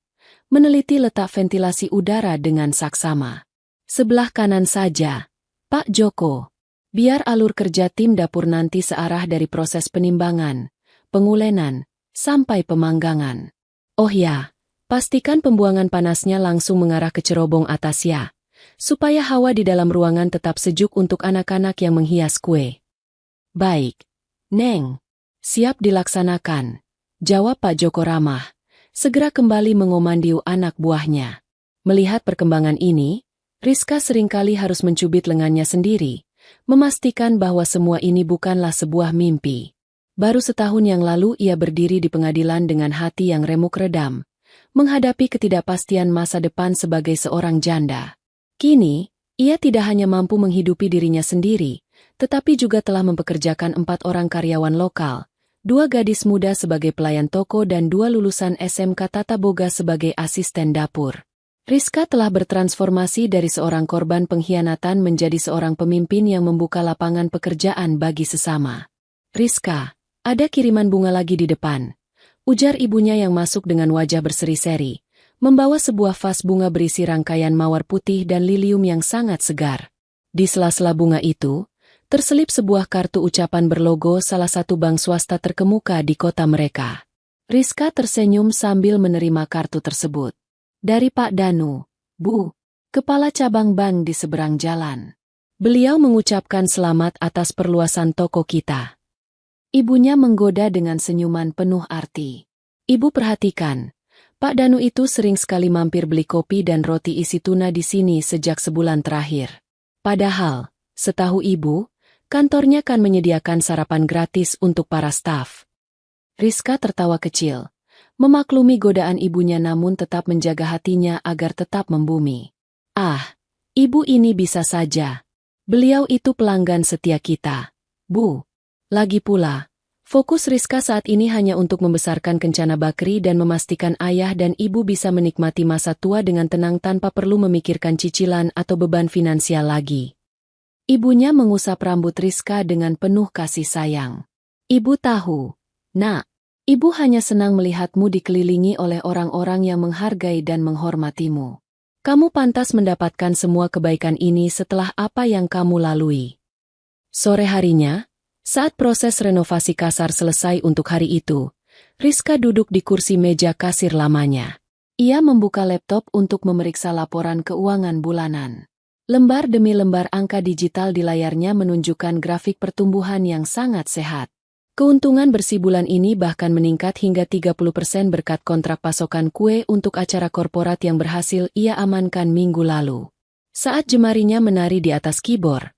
meneliti letak ventilasi udara dengan saksama. Sebelah kanan saja, Pak Joko. Biar alur kerja tim dapur nanti searah dari proses penimbangan, pengulenan, sampai pemanggangan. Oh ya, pastikan pembuangan panasnya langsung mengarah ke cerobong atas ya, supaya hawa di dalam ruangan tetap sejuk untuk anak-anak yang menghias kue. Baik. Neng, siap dilaksanakan, jawab Pak Joko ramah, segera kembali mengomandiu anak buahnya. Melihat perkembangan ini, Rizka seringkali harus mencubit lengannya sendiri, memastikan bahwa semua ini bukanlah sebuah mimpi. Baru setahun yang lalu ia berdiri di pengadilan dengan hati yang remuk redam, menghadapi ketidakpastian masa depan sebagai seorang janda. Kini, ia tidak hanya mampu menghidupi dirinya sendiri, tetapi juga telah mempekerjakan 4 orang karyawan lokal, 2 gadis muda sebagai pelayan toko dan 2 lulusan SMK Tata Boga sebagai asisten dapur. Rizka telah bertransformasi dari seorang korban pengkhianatan menjadi seorang pemimpin yang membuka lapangan pekerjaan bagi sesama. Rizka, ada kiriman bunga lagi di depan, ujar ibunya yang masuk dengan wajah berseri-seri, membawa sebuah vas bunga berisi rangkaian mawar putih dan lilium yang sangat segar. Di sela-sela bunga itu, terselip sebuah kartu ucapan berlogo salah satu bank swasta terkemuka di kota mereka. Rizka tersenyum sambil menerima kartu tersebut. Dari Pak Danu, Bu, kepala cabang bank di seberang jalan. Beliau mengucapkan selamat atas perluasan toko kita. Ibunya menggoda dengan senyuman penuh arti. Ibu perhatikan, Pak Danu itu sering sekali mampir beli kopi dan roti isi tuna di sini sejak sebulan terakhir. Padahal, setahu ibu, kantornya kan menyediakan sarapan gratis untuk para staf. Rizka tertawa kecil, memaklumi godaan ibunya namun tetap menjaga hatinya agar tetap membumi. Ah, ibu ini bisa saja. Beliau itu pelanggan setia kita, Bu. Lagi pula, fokus Rizka saat ini hanya untuk membesarkan Kencana Bakri dan memastikan ayah dan ibu bisa menikmati masa tua dengan tenang tanpa perlu memikirkan cicilan atau beban finansial lagi. Ibunya mengusap rambut Rizka dengan penuh kasih sayang. Ibu tahu, Nak, ibu hanya senang melihatmu dikelilingi oleh orang-orang yang menghargai dan menghormatimu. Kamu pantas mendapatkan semua kebaikan ini setelah apa yang kamu lalui. Sore harinya, saat proses renovasi kasar selesai untuk hari itu, Rizka duduk di kursi meja kasir lamanya. Ia membuka laptop untuk memeriksa laporan keuangan bulanan. Lembar demi lembar angka digital di layarnya menunjukkan grafik pertumbuhan yang sangat sehat. Keuntungan bersih bulan ini bahkan meningkat hingga 30% berkat kontrak pasokan kue untuk acara korporat yang berhasil ia amankan minggu lalu. Saat jemarinya menari di atas keyboard,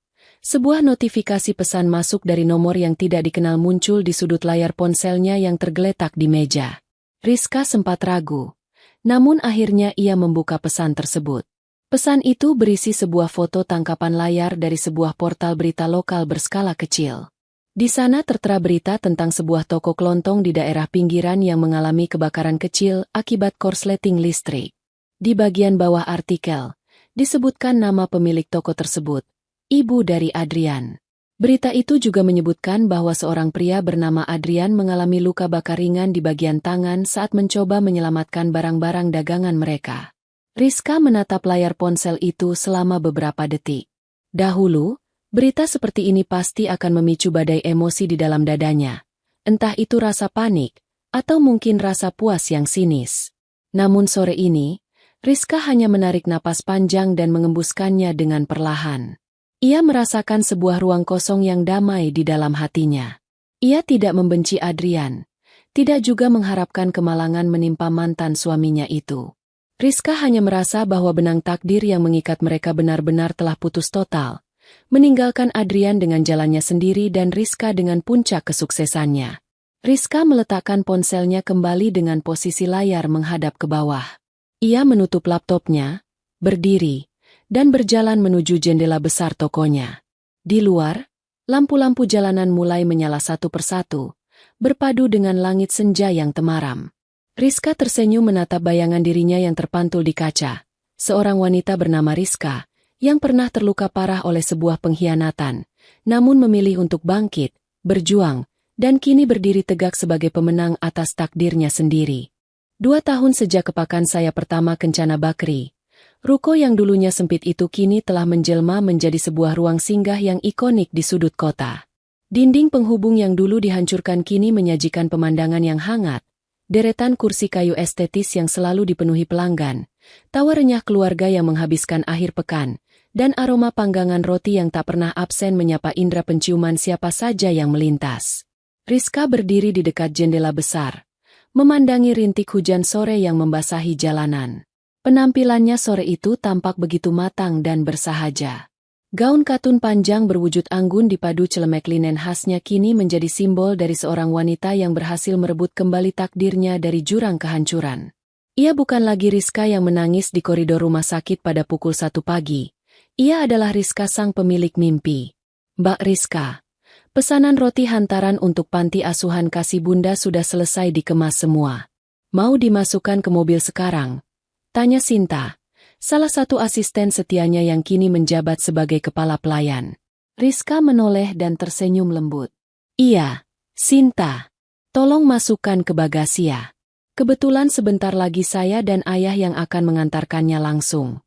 sebuah notifikasi pesan masuk dari nomor yang tidak dikenal muncul di sudut layar ponselnya yang tergeletak di meja. Rizka sempat ragu, namun akhirnya ia membuka pesan tersebut. Pesan itu berisi sebuah foto tangkapan layar dari sebuah portal berita lokal berskala kecil. Di sana tertera berita tentang sebuah toko kelontong di daerah pinggiran yang mengalami kebakaran kecil akibat korsleting listrik. Di bagian bawah artikel, disebutkan nama pemilik toko tersebut, ibu dari Adrian. Berita itu juga menyebutkan bahwa seorang pria bernama Adrian mengalami luka bakar ringan di bagian tangan saat mencoba menyelamatkan barang-barang dagangan mereka. Rizka menatap layar ponsel itu selama beberapa detik. Dahulu, berita seperti ini pasti akan memicu badai emosi di dalam dadanya. Entah itu rasa panik, atau mungkin rasa puas yang sinis. Namun sore ini, Rizka hanya menarik napas panjang dan mengembuskannya dengan perlahan. Ia merasakan sebuah ruang kosong yang damai di dalam hatinya. Ia tidak membenci Adrian, tidak juga mengharapkan kemalangan menimpa mantan suaminya itu. Rizka hanya merasa bahwa benang takdir yang mengikat mereka benar-benar telah putus total, meninggalkan Adrian dengan jalannya sendiri dan Rizka dengan puncak kesuksesannya. Rizka meletakkan ponselnya kembali dengan posisi layar menghadap ke bawah. Ia menutup laptopnya, berdiri, dan berjalan menuju jendela besar tokonya. Di luar, lampu-lampu jalanan mulai menyala satu persatu, berpadu dengan langit senja yang temaram. Rizka tersenyum menatap bayangan dirinya yang terpantul di kaca. Seorang wanita bernama Rizka, yang pernah terluka parah oleh sebuah pengkhianatan, namun memilih untuk bangkit, berjuang, dan kini berdiri tegak sebagai pemenang atas takdirnya sendiri. 2 tahun sejak kepakan saya pertama Kencana Bakri, ruko yang dulunya sempit itu kini telah menjelma menjadi sebuah ruang singgah yang ikonik di sudut kota. Dinding penghubung yang dulu dihancurkan kini menyajikan pemandangan yang hangat, deretan kursi kayu estetis yang selalu dipenuhi pelanggan, tawa renyah keluarga yang menghabiskan akhir pekan, dan aroma panggangan roti yang tak pernah absen menyapa indera penciuman siapa saja yang melintas. Rizka berdiri di dekat jendela besar, memandangi rintik hujan sore yang membasahi jalanan. Penampilannya sore itu tampak begitu matang dan bersahaja. Gaun katun panjang berwujud anggun dipadu celemek linen khasnya kini menjadi simbol dari seorang wanita yang berhasil merebut kembali takdirnya dari jurang kehancuran. Ia bukan lagi Rizka yang menangis di koridor rumah sakit pada pukul 1 pagi. Ia adalah Rizka sang pemilik mimpi. Mbak Rizka, pesanan roti hantaran untuk panti asuhan Kasih Bunda sudah selesai dikemas semua. Mau dimasukkan ke mobil sekarang? Tanya Sinta, salah satu asisten setianya yang kini menjabat sebagai kepala pelayan. Rizka menoleh dan tersenyum lembut. Iya, Sinta. Tolong masukkan ke bagasi ya. Kebetulan sebentar lagi saya dan ayah yang akan mengantarkannya langsung.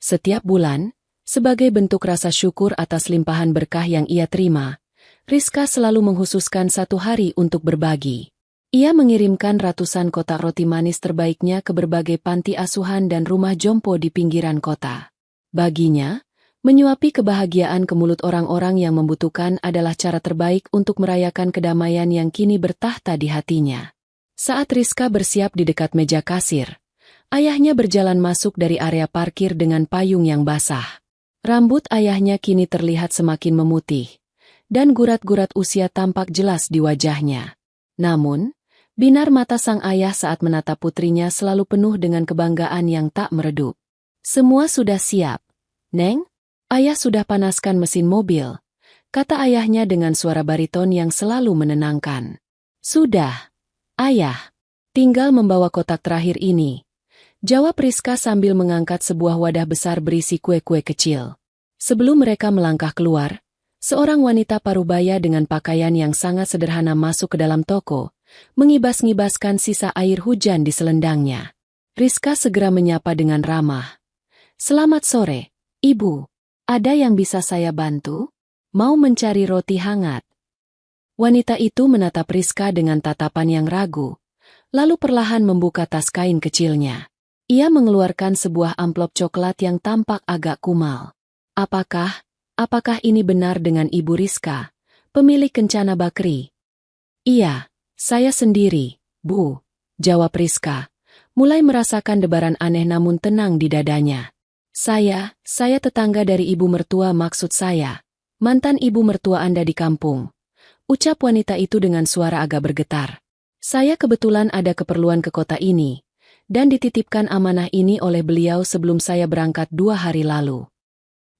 Setiap bulan, sebagai bentuk rasa syukur atas limpahan berkah yang ia terima, Rizka selalu menghususkan 1 hari untuk berbagi. Ia mengirimkan ratusan kotak roti manis terbaiknya ke berbagai panti asuhan dan rumah jompo di pinggiran kota. Baginya, menyuapi kebahagiaan ke mulut orang-orang yang membutuhkan adalah cara terbaik untuk merayakan kedamaian yang kini bertahta di hatinya. Saat Rizka bersiap di dekat meja kasir, ayahnya berjalan masuk dari area parkir dengan payung yang basah. Rambut ayahnya kini terlihat semakin memutih, dan gurat-gurat usia tampak jelas di wajahnya. Namun, binar mata sang ayah saat menatap putrinya selalu penuh dengan kebanggaan yang tak meredup. Semua sudah siap, Neng? Ayah sudah panaskan mesin mobil, kata ayahnya dengan suara bariton yang selalu menenangkan. Sudah, Ayah. Tinggal membawa kotak terakhir ini, jawab Rizka sambil mengangkat sebuah wadah besar berisi kue-kue kecil. Sebelum mereka melangkah keluar, seorang wanita parubaya dengan pakaian yang sangat sederhana masuk ke dalam toko, mengibas-ngibaskan sisa air hujan di selendangnya. Rizka segera menyapa dengan ramah. Selamat sore, Ibu. Ada yang bisa saya bantu? Mau mencari roti hangat? Wanita itu menatap Rizka dengan tatapan yang ragu, lalu perlahan membuka tas kain kecilnya. Ia mengeluarkan sebuah amplop coklat yang tampak agak kumal. Apakah ini benar dengan Ibu Rizka, pemilik Kencana Bakri? Iya. Saya sendiri, Bu, jawab Rizka, mulai merasakan debaran aneh namun tenang di dadanya. Saya tetangga dari ibu mertua maksud saya. Mantan ibu mertua Anda di kampung. Ucap wanita itu dengan suara agak bergetar. Saya kebetulan ada keperluan ke kota ini, dan dititipkan amanah ini oleh beliau sebelum saya berangkat 2 hari lalu.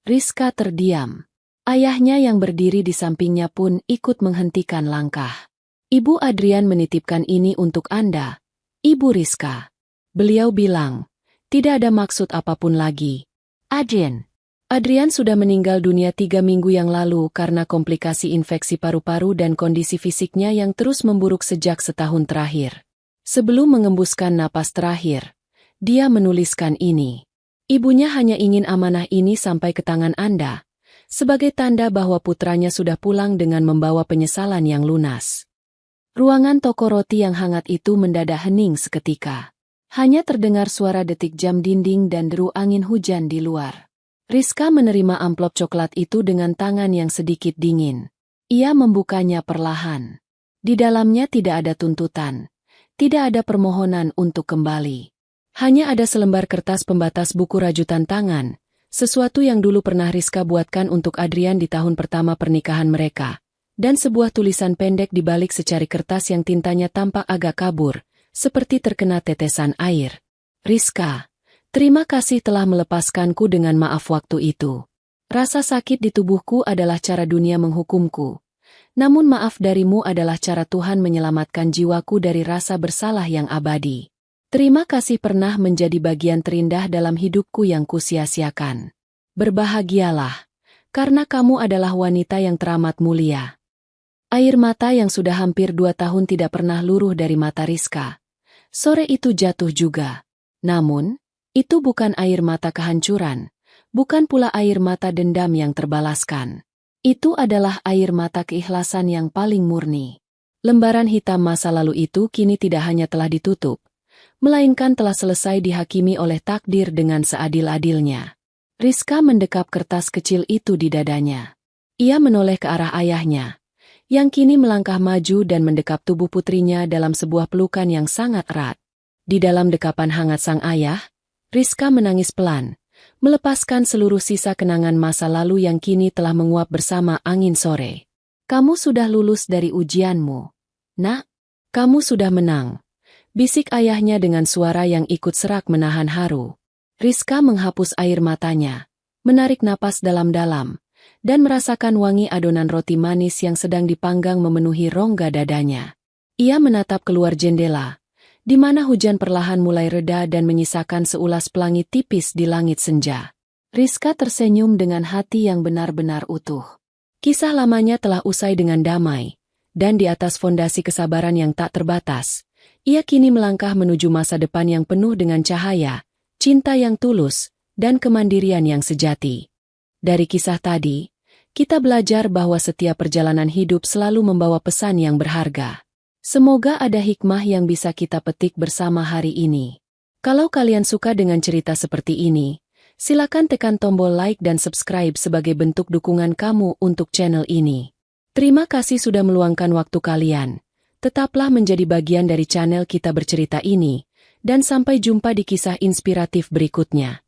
Rizka terdiam. Ayahnya yang berdiri di sampingnya pun ikut menghentikan langkah. Ibu Adrian menitipkan ini untuk Anda, Ibu Rizka. Beliau bilang, tidak ada maksud apapun lagi. Adrian sudah meninggal dunia 3 minggu yang lalu karena komplikasi infeksi paru-paru dan kondisi fisiknya yang terus memburuk sejak setahun terakhir. Sebelum mengembuskan napas terakhir, dia menuliskan ini. Ibunya hanya ingin amanah ini sampai ke tangan Anda, sebagai tanda bahwa putranya sudah pulang dengan membawa penyesalan yang lunas. Ruangan toko roti yang hangat itu mendadak hening seketika. Hanya terdengar suara detik jam dinding dan deru angin hujan di luar. Rizka menerima amplop coklat itu dengan tangan yang sedikit dingin. Ia membukanya perlahan. Di dalamnya tidak ada tuntutan. Tidak ada permohonan untuk kembali. Hanya ada selembar kertas pembatas buku rajutan tangan, Sesuatu yang dulu pernah Rizka buatkan untuk Adrian di tahun pertama pernikahan mereka. Dan sebuah tulisan pendek di balik secari kertas yang tintanya tampak agak kabur, seperti terkena tetesan air. Rizka, terima kasih telah melepaskanku dengan maaf waktu itu. Rasa sakit di tubuhku adalah cara dunia menghukumku. Namun maaf darimu adalah cara Tuhan menyelamatkan jiwaku dari rasa bersalah yang abadi. Terima kasih pernah menjadi bagian terindah dalam hidupku yang kusia-siakan. Berbahagialah, karena kamu adalah wanita yang teramat mulia. Air mata yang sudah hampir 2 tahun tidak pernah luruh dari mata Rizka. Sore itu jatuh juga. Namun, itu bukan air mata kehancuran, bukan pula air mata dendam yang terbalaskan. Itu adalah air mata keikhlasan yang paling murni. Lembaran hitam masa lalu itu kini tidak hanya telah ditutup, melainkan telah selesai dihakimi oleh takdir dengan seadil-adilnya. Rizka mendekap kertas kecil itu di dadanya. Ia menoleh ke arah ayahnya, yang kini melangkah maju dan mendekap tubuh putrinya dalam sebuah pelukan yang sangat erat. Di dalam dekapan hangat sang ayah, Rizka menangis pelan, melepaskan seluruh sisa kenangan masa lalu yang kini telah menguap bersama angin sore. Kamu sudah lulus dari ujianmu. Nak, kamu sudah menang. Bisik ayahnya dengan suara yang ikut serak menahan haru. Rizka menghapus air matanya, menarik napas dalam-dalam, dan merasakan wangi adonan roti manis yang sedang dipanggang memenuhi rongga dadanya. Ia menatap keluar jendela, di mana hujan perlahan mulai reda dan menyisakan seulas pelangi tipis di langit senja. Rizka tersenyum dengan hati yang benar-benar utuh. Kisah lamanya telah usai dengan damai, dan di atas fondasi kesabaran yang tak terbatas, ia kini melangkah menuju masa depan yang penuh dengan cahaya, cinta yang tulus, dan kemandirian yang sejati. Dari kisah tadi, kita belajar bahwa setiap perjalanan hidup selalu membawa pesan yang berharga. Semoga ada hikmah yang bisa kita petik bersama hari ini. Kalau kalian suka dengan cerita seperti ini, silakan tekan tombol like dan subscribe sebagai bentuk dukungan kamu untuk channel ini. Terima kasih sudah meluangkan waktu kalian. Tetaplah menjadi bagian dari channel Kita Bercerita ini, dan sampai jumpa di kisah inspiratif berikutnya.